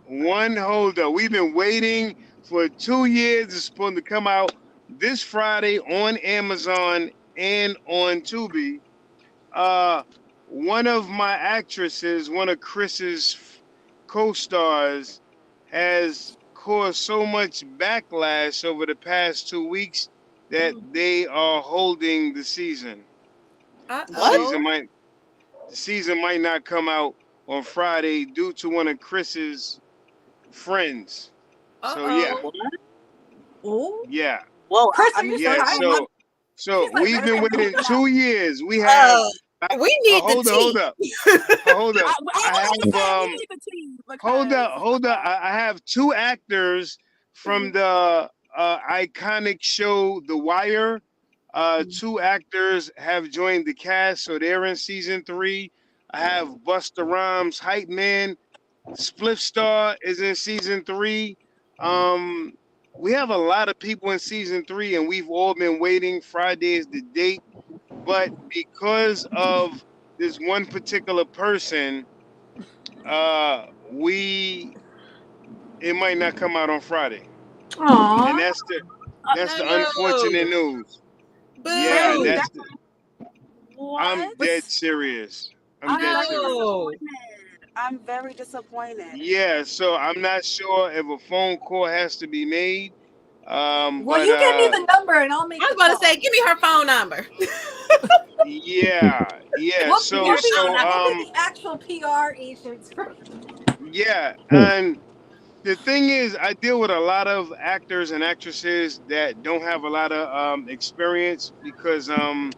One holdup. We've been waiting for 2 years. It's supposed to come out this Friday on Amazon and on Tubi. One of my actresses, one of Chris's co-stars, has caused so much backlash over the past 2 weeks that they are holding the season. The season might not come out on Friday due to one of Chris's friends. So yeah. Oh. Yeah. Well, So we've been waiting 2 years. We have. We need hold the hold up. Hold up. I have 2 actors from the iconic show The Wire. 2 actors have joined the cast, so they're in season 3. I have Busta Rhymes, Hype Man. Spliff Star is in season 3. We have a lot of people in season 3, and we've all been waiting. Friday is the date, but because of this one particular person, it might not come out on Friday. Aww. And that's the unfortunate news. Yeah, I'm dead serious. I'm very disappointed. Yeah, so I'm not sure if a phone call has to be made. Well, you give me the number and I'll make. I was about to say, give me her phone number. Yeah. So we'll be the actual PR agents. Yeah, and the thing is, I deal with a lot of actors and actresses that don't have a lot of experience because I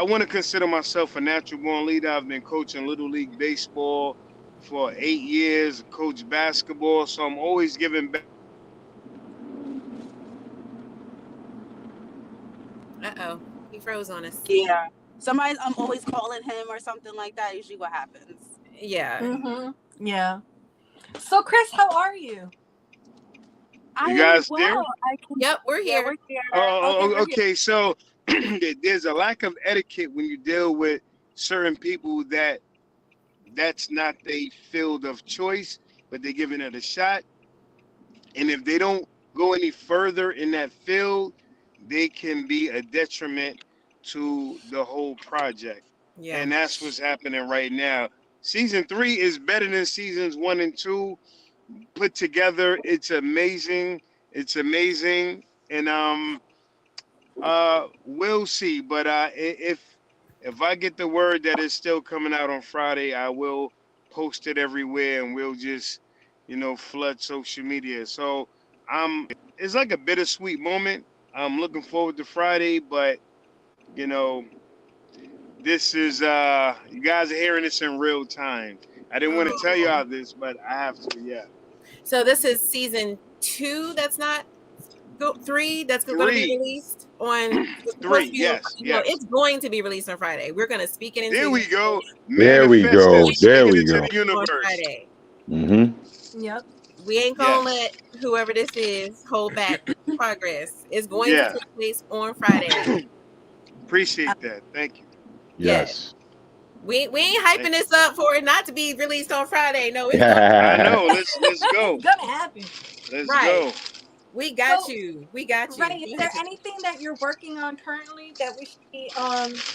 want to consider myself a natural born leader. I've been coaching Little League Baseball for 8 years, coach basketball, so I'm always giving back. Uh-oh. He froze on us. Yeah. Somebody's I'm always calling him or something like that. Usually what happens. Yeah. Mm-hmm. Yeah. So, Chris, how are you? I You am guys well. there? I can, Yep, we're yeah, here. we're here. Okay. So there's a lack of etiquette when you deal with certain people that's not their field of choice, but they're giving it a shot. And if they don't go any further in that field, they can be a detriment to the whole project. Yeah. And that's what's happening right now. Season 3 is better than seasons 1 and 2 put together. It's amazing. It's amazing. And we'll see. But if I get the word that it's still coming out on Friday, I will post it everywhere, and we'll just, flood social media. So it's like a bittersweet moment. I'm looking forward to Friday, but this is you guys are hearing this in real time. I didn't want to tell y'all this, but I have to. Yeah. So this is season 2. That's not 3. That's going to be released on 3. Yes. It's going to be released on Friday. We're going to speak it into. There we go. There we go. There we go. The universe. On Friday. Mm-hmm. Yep. We ain't gonna let whoever this is hold back progress. It's going to take place on Friday. Appreciate that. Thank you. Yes. We ain't hyping this up for it not to be released on Friday. No, it's I know. Let's go. It's gonna happen. Let's go. We got you. We got you. Right. Is there anything that you're working on currently that we should be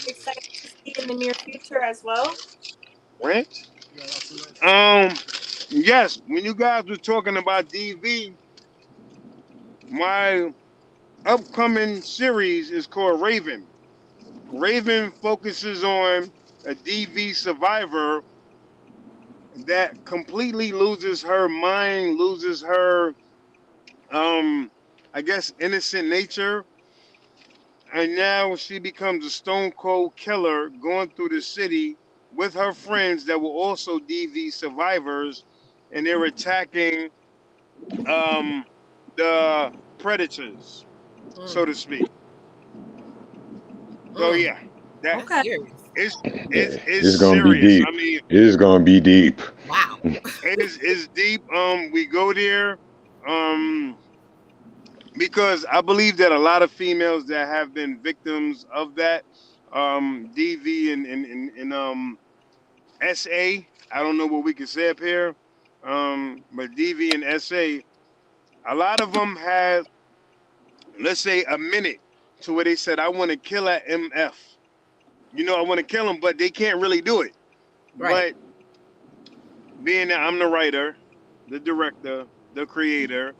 excited to see in the near future as well? Rent? Yes. When you guys were talking about DV, my upcoming series is called Raven. Raven focuses on a DV survivor that completely loses her mind, loses her, I guess, innocent nature. And now she becomes a stone cold killer going through the city with her friends that were also DV survivors. And they're attacking the predators, so to speak. So yeah, it's gonna serious. be deep. I mean, it's gonna be deep. Wow. it's deep. We go there because I believe that a lot of females that have been victims of that DV and SA. I don't know what we can say up here, but DV and SA. A lot of them had, let's say, a minute to where they said, "I want to kill at MF." I want to kill them, but they can't really do it. Right. But being that I'm the writer, the director, the creator,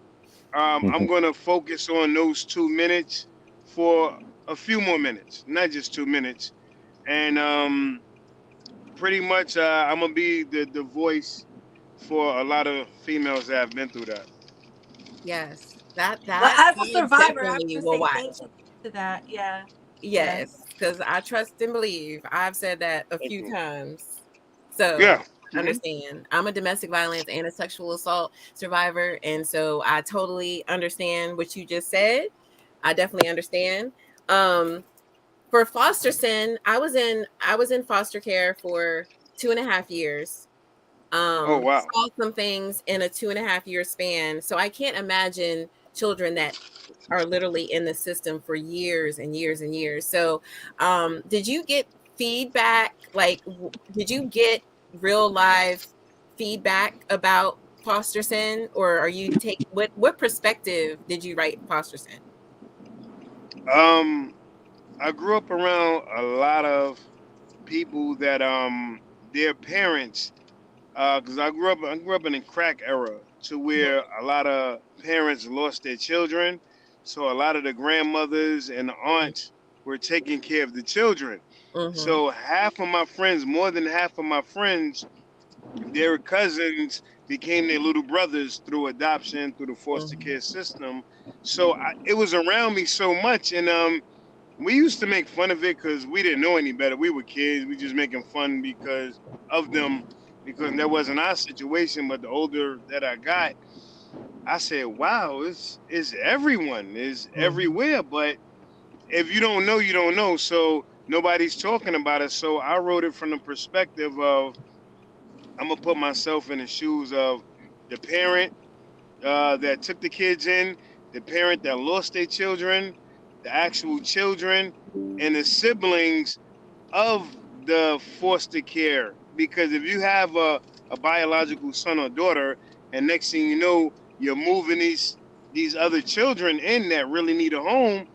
I'm going to focus on those 2 minutes for a few more minutes, not just 2 minutes. And pretty much I'm going to be the voice for a lot of females that have been through that. Yes. That as a survivor, I definitely have will to say watch. thank you to that. Yeah. Yes, because I trust and believe. I've said that a few times. So understand. I'm a domestic violence and a sexual assault survivor. And so I totally understand what you just said. I definitely understand. For foster sin, I was in foster care for 2.5 years. Oh wow. Saw some things in a 2.5 year span. So I can't imagine children that are literally in the system for years and years and years. So did you get feedback? Like, did you get real live feedback about foster sin, or are you take what perspective did you write foster sin? I grew up around a lot of people that their parents, because I grew up in a crack era to where a lot of parents lost their children. So a lot of the grandmothers and the aunts were taking care of the children. So half of my friends, more than half of my friends, their cousins became their little brothers through adoption, through the foster care system. So it was around me so much. And we used to make fun of it because we didn't know any better. We were kids. We just making fun because of them, because that wasn't our situation. But the older that I got, I said, wow, it's everyone, it's everywhere. But if you don't know, you don't know. So nobody's talking about it. So I wrote it from the perspective of I'm gonna put myself in the shoes of the parent that took the kids in, the parent that lost their children, the actual children, and the siblings of the foster care. Because if you have a biological son or daughter, and next thing you know, you're moving these other children in that really need a home,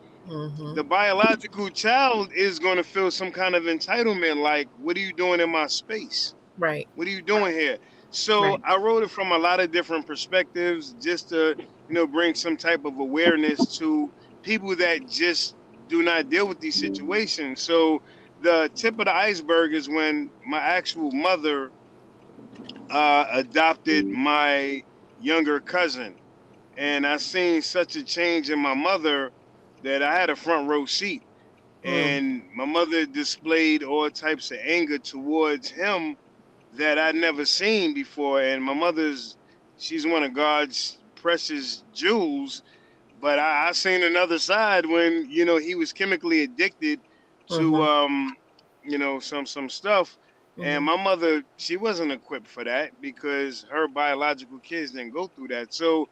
the biological child is going to feel some kind of entitlement, like, what are you doing in my space? Right. What are you doing here? So Right. I wrote it from a lot of different perspectives, just to bring some type of awareness to people that just do not deal with these situations. So the tip of the iceberg is when my actual mother adopted my younger cousin, and I seen such a change in my mother that I had a front row seat. And my mother displayed all types of anger towards him that I'd never seen before. And my she's one of God's precious jewels. But I seen another side when, he was chemically addicted to, some stuff. And my mother, she wasn't equipped for that because her biological kids didn't go through that. So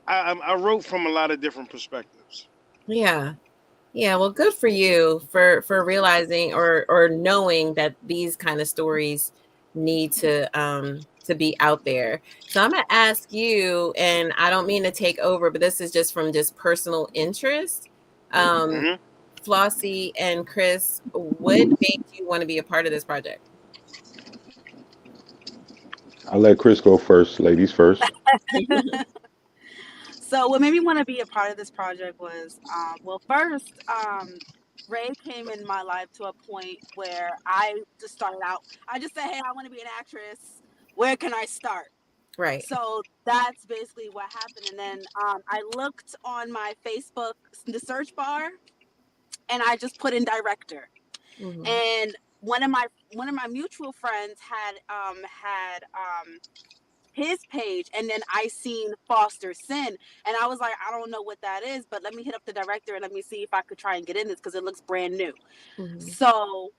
I wrote from a lot of different perspectives. Yeah. Yeah, well, good for you for realizing or knowing that these kind of stories need to be out there. So I'm gonna ask you, and I don't mean to take over, but this is just from just personal interest. Flossie and Chris, what made you want to be a part of this project? I'll let Chris go first. Ladies first. So what made me want to be a part of this project was, well, first, Ray came in my life to a point where I just started out. I just said, hey, I want to be an actress. Where can I start? Right. So that's basically what happened. And then I looked on my Facebook, the search bar, and I just put in director. And one of my mutual friends had his page, and then I seen Foster Sin, and I was like, I don't know what that is, but let me hit up the director and let me see if I could try and get in this because it looks brand new. So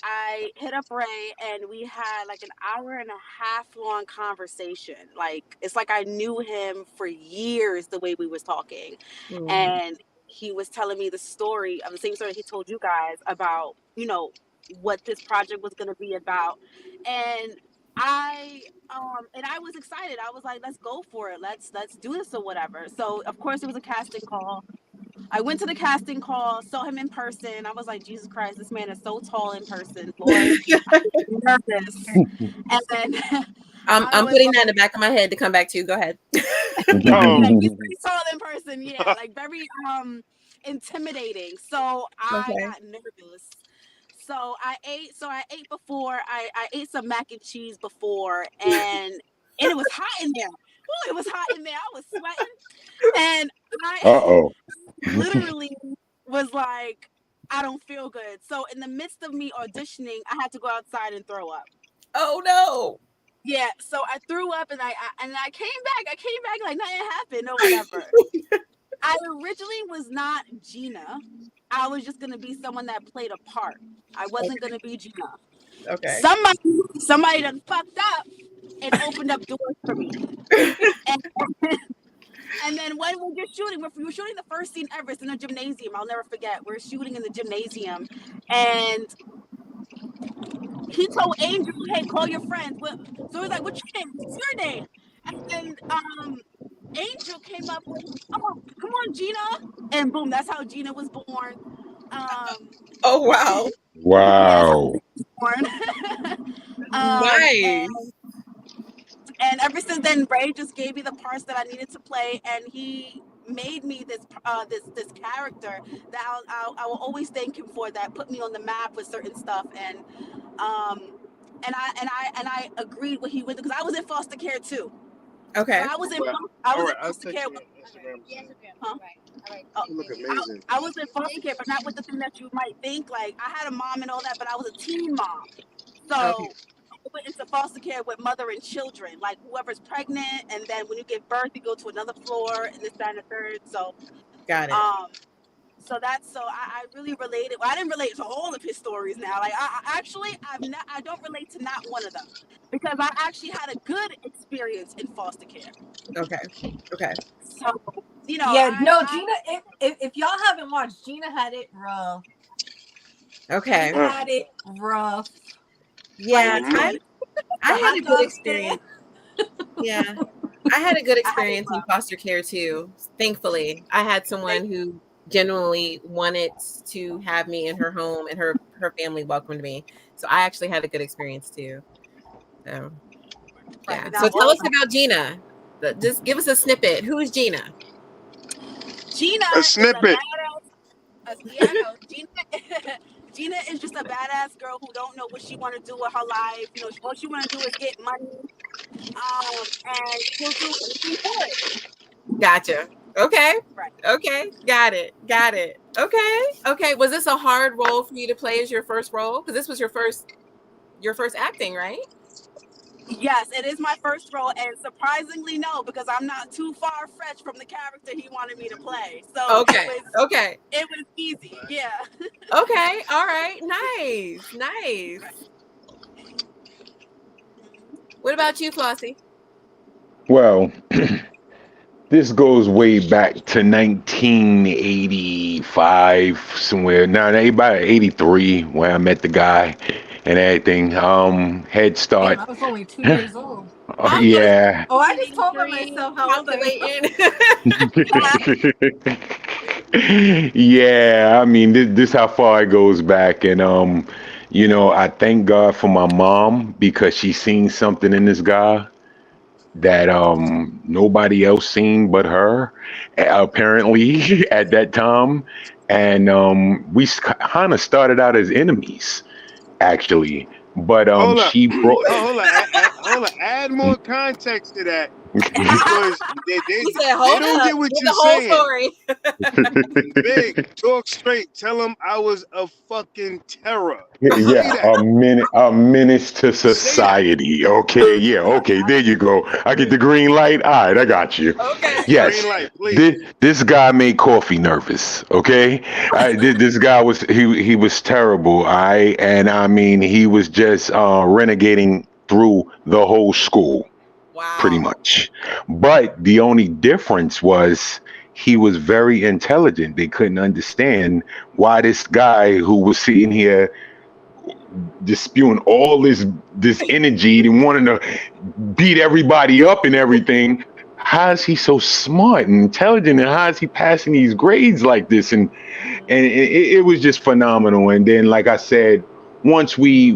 I hit up Ray, and we had like an hour and a half long conversation. Like, it's like I knew him for years the way we was talking. And he was telling me the story of the same story he told you guys about, what this project was going to be about. And I was excited. I was like, let's go for it. Let's do this or whatever. So of course it was a casting call. I went to the casting call, saw him in person. I was like, Jesus Christ, this man is so tall in person. Lord, I'm nervous. And then I'm putting that in the back of my head to come back to you. Go ahead. He's pretty tall in person, yeah, like very intimidating. So I got nervous. So I ate before. I ate some mac and cheese before, and it was hot in there. Oh, it was hot in there. I was sweating, and I literally was like, I don't feel good. So in the midst of me auditioning, I had to go outside and throw up. Oh no. Yeah, so I threw up, and I came back. I came back like nothing happened or whatever. I originally was not Gina. I was just gonna be someone that played a part. I wasn't gonna be Gina. Okay. Somebody done fucked up and opened up doors for me. And then when we were shooting the first scene ever. It's in a gymnasium. I'll never forget. We're shooting in the gymnasium, and he told Angel, "Hey, call your friends." So he was like, "What's your name? What's your name?" And then Angel came up with, "Oh, come on, Gina," and boom, that's how Gina was born. Oh wow! Wow! Nice. And ever since then, Ray just gave me the parts that I needed to play, and he made me this character that I will always thank him for. That put me on the map with certain stuff, and I agreed what he went through because I was in foster care too. Okay. So I was in foster care. Huh? You look amazing. I was in foster care, but not with the thing that you might think. Like, I had a mom and all that, but I was a teen mom. So I went into foster care with mother and children, like whoever's pregnant, and then when you give birth, you go to another floor, and this, that, and the third. So got it. So I really related. Well, I didn't relate to all of his stories now. Like I don't relate to not one of them because I actually had a good experience in foster care. Okay. So Gina. If y'all haven't watched, Gina had it rough. Okay. Gina had it rough. Yeah, I had a good experience. Yeah, I had a good experience in foster care too. Thankfully, I had someone who genuinely wanted to have me in her home, and her family welcomed me. So I actually had a good experience too. So yeah. So tell us about Gina. Just give us a snippet. Who is Gina? Gina. A snippet. Gina is just a badass girl who don't know what she want to do with her life. You know, all she want to do is get money. And she'll do anything for it. Gotcha. Okay. Right. Okay. Got it. Okay. Was this a hard role for you to play as your first role? Because this was your first acting, right? Yes, it is my first role, and surprisingly, no, because I'm not too far fetched from the character he wanted me to play. So it was easy. Yeah. Okay. All right. Nice. What about you, Flossie? Well, this goes way back to 1985, somewhere. Now, about 83, where I met the guy and everything. Head Start. Damn, I was only 2 years old. Yeah. Oh, I just told myself how old I am. Yeah, I mean, this how far it goes back. And, you know, I thank God for my mom because she seen something in this guy that nobody else seen but her, apparently, at that time. And we kind of started out as enemies, actually. But she brought. Hold on. Add more context to that because they don't get what you're saying. Big, talk straight. Tell them I was a fucking terror. Yeah, a menace to society. Okay, yeah, okay, there you go. I get the green light. All right, I got you. Okay. Yes, green light, please. This guy made coffee nervous. Okay, this guy was he was terrible. And I mean he was just renegading through the whole school. Wow. Pretty much. But the only difference was he was very intelligent. They couldn't understand why this guy who was sitting here just spewing all this energy and wanting to beat everybody up and everything. How is he so smart and intelligent, and how is he passing these grades like this? And it was just phenomenal. And then, like I said, once we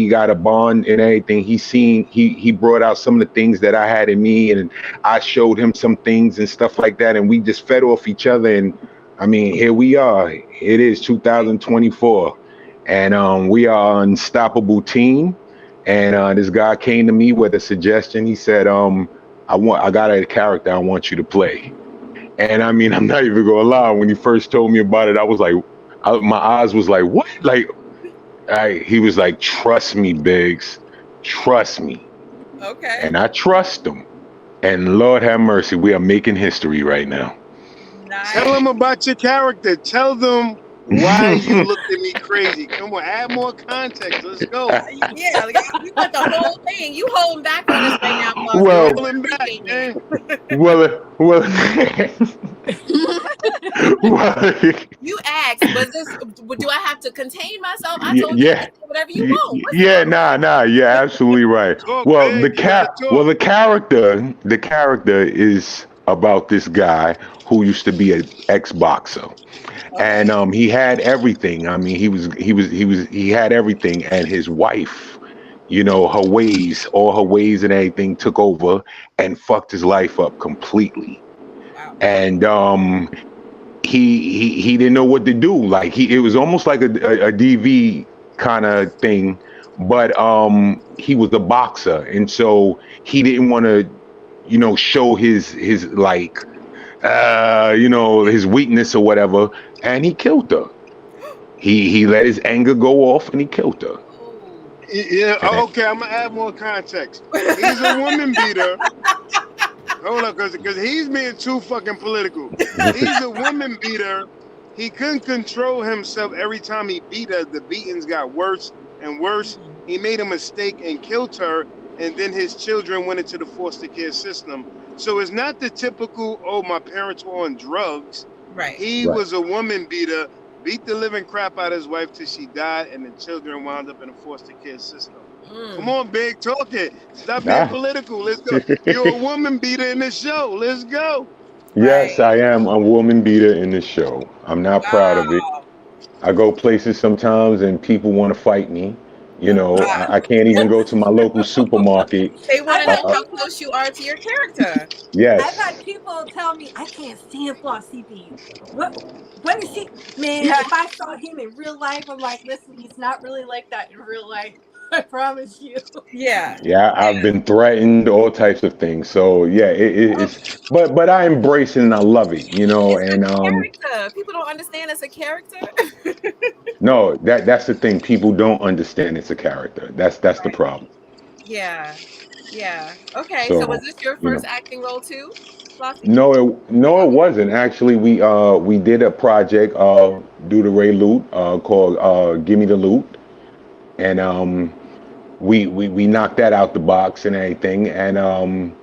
got a bond and everything, he brought out some of the things that I had in me, and I showed him some things and stuff like that, and we just fed off each other. And I mean, here we are. It is 2024, and we are an unstoppable team. And this guy came to me with a suggestion. He said, I got a character I want you to play. And I mean, I'm not even gonna lie. When he first told me about it, I was like, my eyes was like, what? Like, he was like, trust me, Biggs, trust me. Okay. And I trust him. And Lord have mercy, we are making history right now. Nice. Tell them about your character. Tell them why you looked at me crazy. Come on, add more context. Let's go. Yeah, like, you want the whole thing. You holding back on us right now, Well, you asked, do I have to contain myself? I told yeah. you whatever you want. Yeah, nah, you're absolutely right. Well, the character is about this guy who used to be an ex-boxer. And he had everything. I mean, he had everything, and his wife, you know, all her ways and everything took over and fucked his life up completely. Wow. And he didn't know what to do. Like it was almost like a DV kind of thing, but he was a boxer, and so he didn't want to, you know, show his like you know, his weakness or whatever, and he killed her. He let his anger go off and he killed her. Yeah, okay, I'm gonna add more context. He's a woman beater. Hold up, because he's being too fucking political. He's a woman beater he couldn't control himself. Every time he beat her, the beatings got worse and worse. He made a mistake and killed her, and then his children went into the foster care system. So it's not the typical, oh, my parents were on drugs. Right. He was a woman beater, beat the living crap out of his wife till she died, and the children wound up in a foster care system. Come on, Big, talk it. Stop being political. Let's go. You're a woman beater in the show. Let's go. Yes, I am a woman beater in the show. I'm not proud of it. I go places sometimes and people want to fight me. You know, I can't even go to my local supermarket. They want to know how close you are to your character. Yes. I've had people tell me I can't stand Flossie B. When is he? Man, if I saw him in real life, I'm like, listen, he's not really like that in real life. I promise you. Yeah. Yeah, I've been threatened, all types of things. So yeah, it's but I embrace it and I love it, you know. And character. People don't understand it's a character. no, that's the thing. People don't understand it's a character. That's the problem. Yeah. Yeah. Okay. So, So was this your first acting role too, Flossie? No, it wasn't. Actually, we did a project due to Ray Loot called Give Me the Loot, and we knocked that out the box and everything, and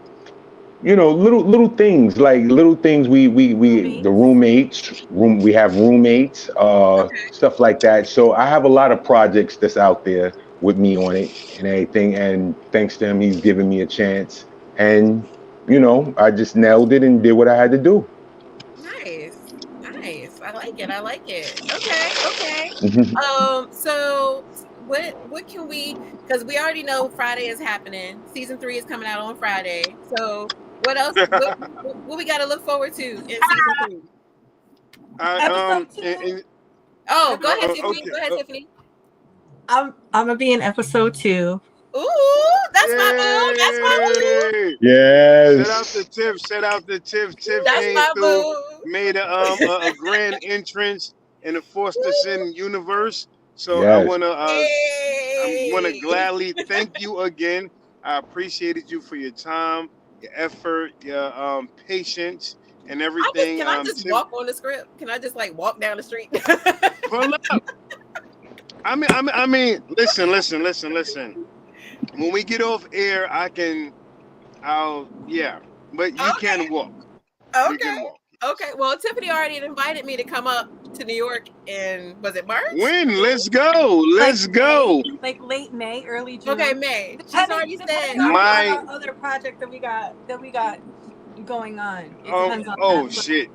you know, little things like the roommates we have roommates, stuff like that. So I have a lot of projects that's out there with me on it and everything, and thanks to him, he's given me a chance, and you know, I just nailed it and did what I had to do. Nice. I like it. Okay. So what can we? Because we already know Friday is happening. Season 3 is coming out on Friday. So what else? what we got to look forward to in season 3? Oh, go ahead, Tiffany. Okay. Go ahead, Tiffany. I'm gonna be in episode 2. Ooh, that's my boo. That's my boo. Yes. Shout out to Tiff. Tiff That's came my through, boo. made a grand entrance in the Foster Sin universe. So Yes. I wanna gladly thank you again. I appreciated you for your time, your effort, your patience, and everything. Can I just walk on the script? Can I just like walk down the street? Pull up. I mean, listen. When we get off air, but you can walk. You can walk. Okay. Well, Tiffany already invited me to come up to New York in, was it March? When? Let's go. Let's go. Like late May, early June. Okay, May. She's already said. My other project that we got going on. It depends on that. Shit.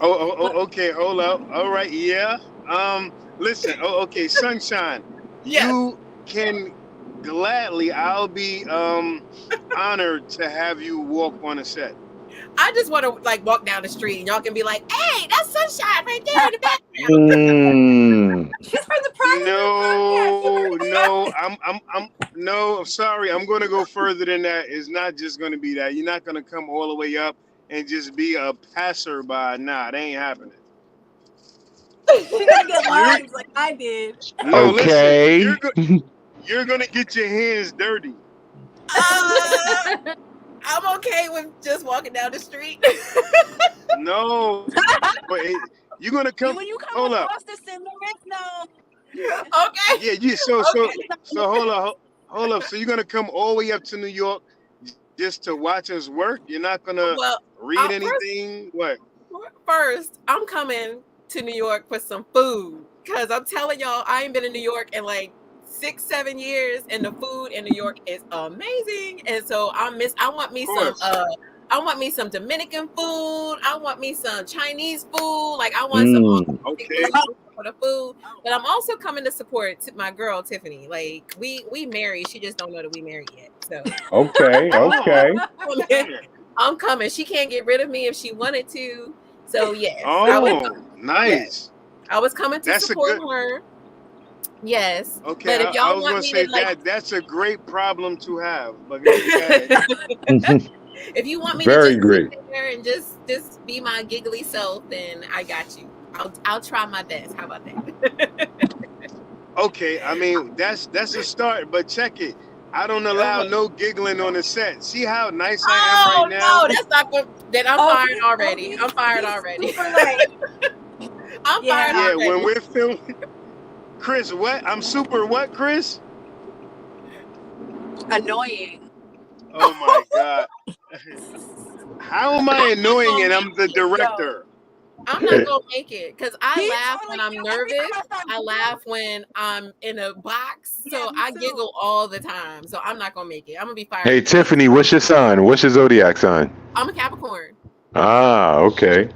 Okay. Hold up. All right. Yeah. Listen. Okay. Sunshine. Yes. You can gladly. I'll be honored to have you walk on a set. I just want to like walk down the street and y'all can be like, "Hey, that's Sunshine right there in the background." She's from the project. No, I'm sorry. I'm going to go further than that. It's not just going to be that. You're not going to come all the way up and just be a passerby. Nah, it ain't happening. She's gonna get lines like I did. No, Okay. listen, you're going to get your hands dirty. I'm okay with just walking down the street. No, but you're going to come. When you come Hold up. across the Sin, no. Okay. Yeah. So hold up. So you're gonna come all the way up to New York just to watch us work? You're not gonna read anything? What? First, I'm coming to New York for some food because I'm telling y'all, I ain't been in New York in like 6-7 years, and the food in New York is amazing. And so I want me some Dominican food. I want me some Chinese food. Like I want some for the food. But I'm also coming to support my girl Tiffany. Like we married. She just don't know that we married yet. So Okay. I'm coming. She can't get rid of me if she wanted to. So yes. Nice. Yes. I was coming to support her. Yes. Okay. But if y'all I was want gonna me say to like, that's a great problem to have. But if you want me Very to just great. sit there and just be my giggly self, then I got you. I'll try my best. How about that? Okay, I mean that's a start, but check it. I don't allow no giggling on the set. See how nice I am right now? No, that's not good. Then I'm fired already. I'm fired already. I'm fired Yeah, already. when we're filming. Chris, what? I'm super what, Chris? Annoying. Oh my God. How am I annoying and I'm the director? I'm not gonna make it because I He's laugh totally when I'm cute. Every nervous. time I start I laugh when I'm in a box, so me I too. giggle all the time. So I'm not gonna make it. I'm gonna be fired. Hey, Tiffany, what's your sign? What's your zodiac sign? I'm a Capricorn. Ah, okay.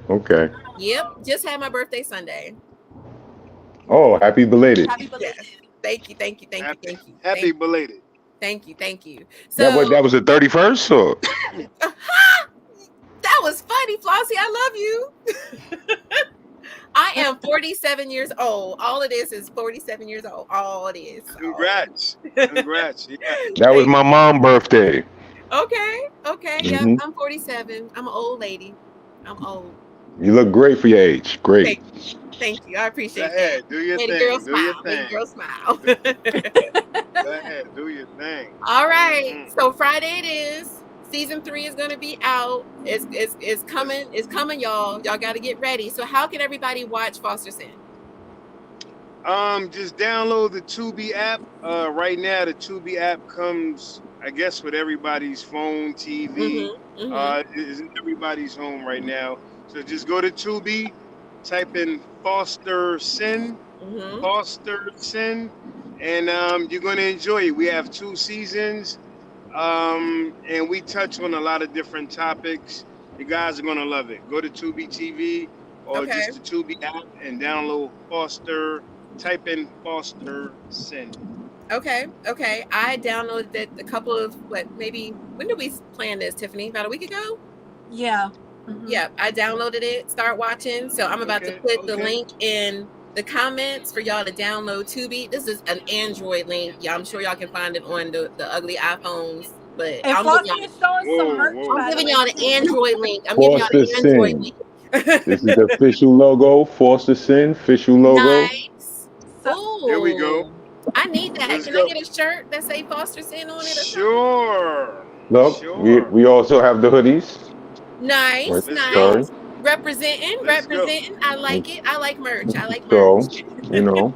Yep, just had my birthday Sunday. Oh, happy belated. Happy belated. Yes. Thank you. Happy belated. Thank you. That So was the 31st, or? that was funny, Flossie. I love you. I am 47 years old. All it is 47 years old. All it is. Congrats. Yeah. That was my mom's birthday. Okay. Yeah, Mhm. I'm 47. I'm an old lady. I'm old. You look great for your age. Great. Thank you. I appreciate Go ahead, that. do your Lady thing. girl Do smile. your Lady thing. girl smile. Go ahead, do your thing. All right. So Friday it is. Season 3 is going to be out. It's coming. It's coming, y'all. Y'all got to get ready. So how can everybody watch Foster Sin? Just download the Tubi app. Right now, the Tubi app comes, I guess, with everybody's phone, TV. It's in everybody's home right now. So just go to Tubi, type in Foster Sin, and you're going to enjoy it. We have 2 seasons, and we touch on a lot of different topics. You guys are going to love it. Go to Tubi TV or just the Tubi app and download Foster. Type in Foster Sin. Okay. I downloaded it a couple of when did we plan this, Tiffany? About a week ago? Yeah. Yeah, I downloaded it, start watching. So I'm about to put the link in the comments for y'all to download Tubi. This is an Android link. Yeah, I'm sure y'all can find it on the ugly iPhones. But And Flossie is showing some merch. I'm giving y'all the Android link. I'm giving y'all the Android link. This is the official logo, Foster Sin, official logo. Nice. Oh, there we go. I need that. Let's Can go. I get a shirt that say Foster Sin on it? Sure. Look, we also have the hoodies. Nice. Sorry. Representing. I like it. I like merch. So, you know.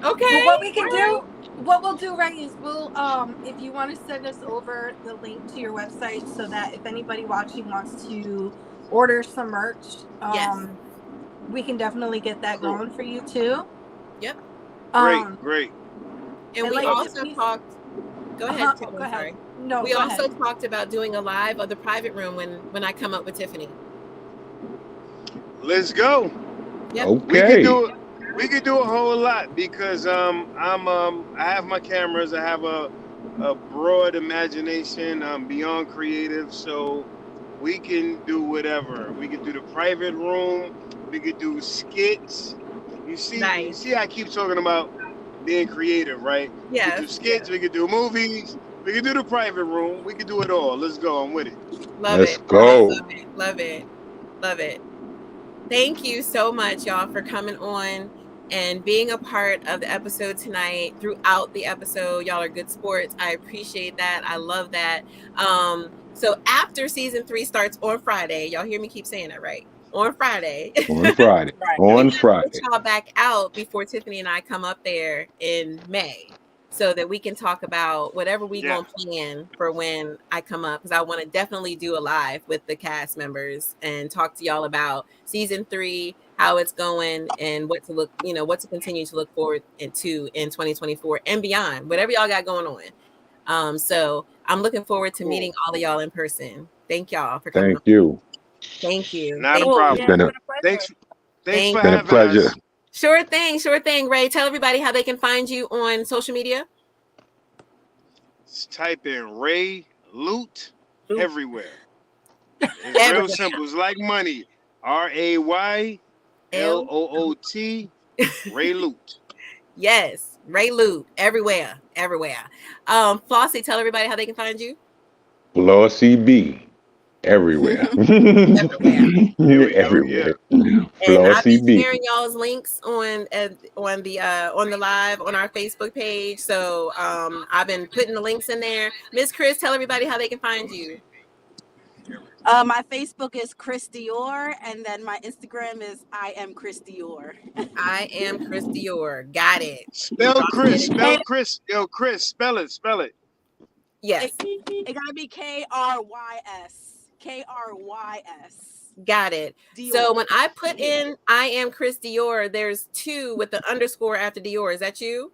Okay. Well, what we'll do, right, is we'll if you want to send us over the link to your website so that if anybody watching wants to order some merch, we can definitely get that going for you too. Yep. Great. And we also talked. Go ahead. Tiffany, go ahead. sorry. No, we go also ahead. talked about doing a live of the private room when I come up with Tiffany. Let's go. Yep. Okay. We could do a whole lot because I have my cameras. I have a broad imagination. I'm beyond creative, so we can do whatever. We could do the private room. We could do skits. You see, I keep talking about being creative, right? Yeah. We could do skits. We could do movies. We could do the private room. We could do it all. Let's go. I'm with it. Let's go. Love it. Thank you so much, y'all, for coming on and being a part of the episode tonight. Throughout the episode, y'all are good sports. I appreciate that. I love that. So after season 3 starts on Friday, y'all hear me keep saying that, right? On Friday. On Friday. Put y'all back out before Tiffany and I come up there in May, so that we can talk about whatever we gonna plan for when I come up, because I want to definitely do a live with the cast members and talk to y'all about season 3, how it's going, and what to continue to look forward to in 2024 and beyond, whatever y'all got going on. So I'm looking forward to meeting all of y'all in person. Thank y'all for coming. Thank you. Not a problem. Thanks for having us. Pleasure. Sure thing. Ray, tell everybody how they can find you on social media. Just type in Ray Loot everywhere. It's real simple. It's like money. RAYLOOT. Ray Loot. Yes, Ray Loot everywhere. Flossie, tell everybody how they can find you. Flossie B. Everywhere. Everywhere. And I've Flossie been B. sharing y'all's links on the live on our Facebook page. So I've been putting the links in there. Miss Chris, tell everybody how they can find you. My Facebook is Chris Dior, and then my Instagram is I am Chris Dior. I am Chris Dior. Got it. Spell Chris. Spell Chris. Yo, Chris. Spell it. Spell it. Yes. It gotta be Krys. Krys. Got it. Dior. So when I put in I am Chris Dior, there's 2 with the underscore after Dior. Is that you?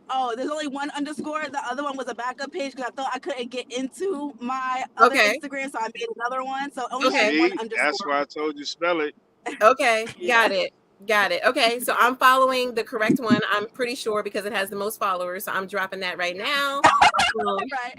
Oh, there's only 1 underscore. The other one was a backup page because I thought I couldn't get into my other Instagram, so I made another one. So only has 1 underscore. That's why I told you spell it. Okay, got it. Okay, so I'm following the correct one. I'm pretty sure because it has the most followers. So I'm dropping that right now.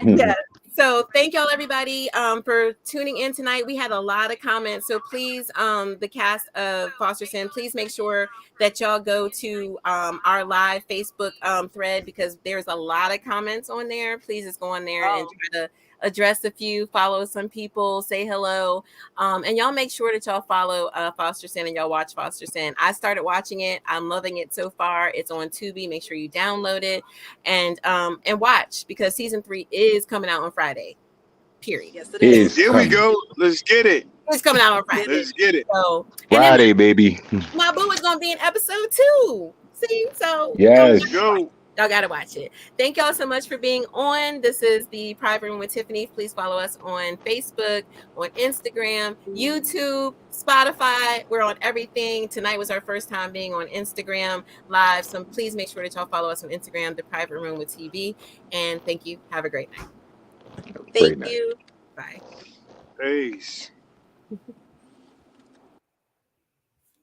Yeah. So thank y'all everybody for tuning in tonight. We had a lot of comments. So please, the cast of Foster Sin, please make sure that y'all go to our live Facebook thread because there's a lot of comments on there. Please just go on there and try to address a few, follow some people, say hello. And y'all make sure that y'all follow Foster Sin and y'all watch Foster Sin. I started watching it. I'm loving it so far. It's on Tubi. Make sure you download it and watch because season 3 is coming out on Friday. Period. Yes, it is. Here we go. Let's get it. It's coming out on Friday. Let's get it. So, Friday, baby. my boo is gonna be in episode 2. See, so Yes. Go. y'all gotta watch it. Thank y'all so much for being on. This is the Private Room with Tiffany. Please follow us on Facebook, on Instagram, YouTube, Spotify. We're on everything. Tonight was our first time being on Instagram live. So please make sure that y'all follow us on Instagram, the Private Room with TV. And thank you. Have a great night. Thank you. Bye. Peace.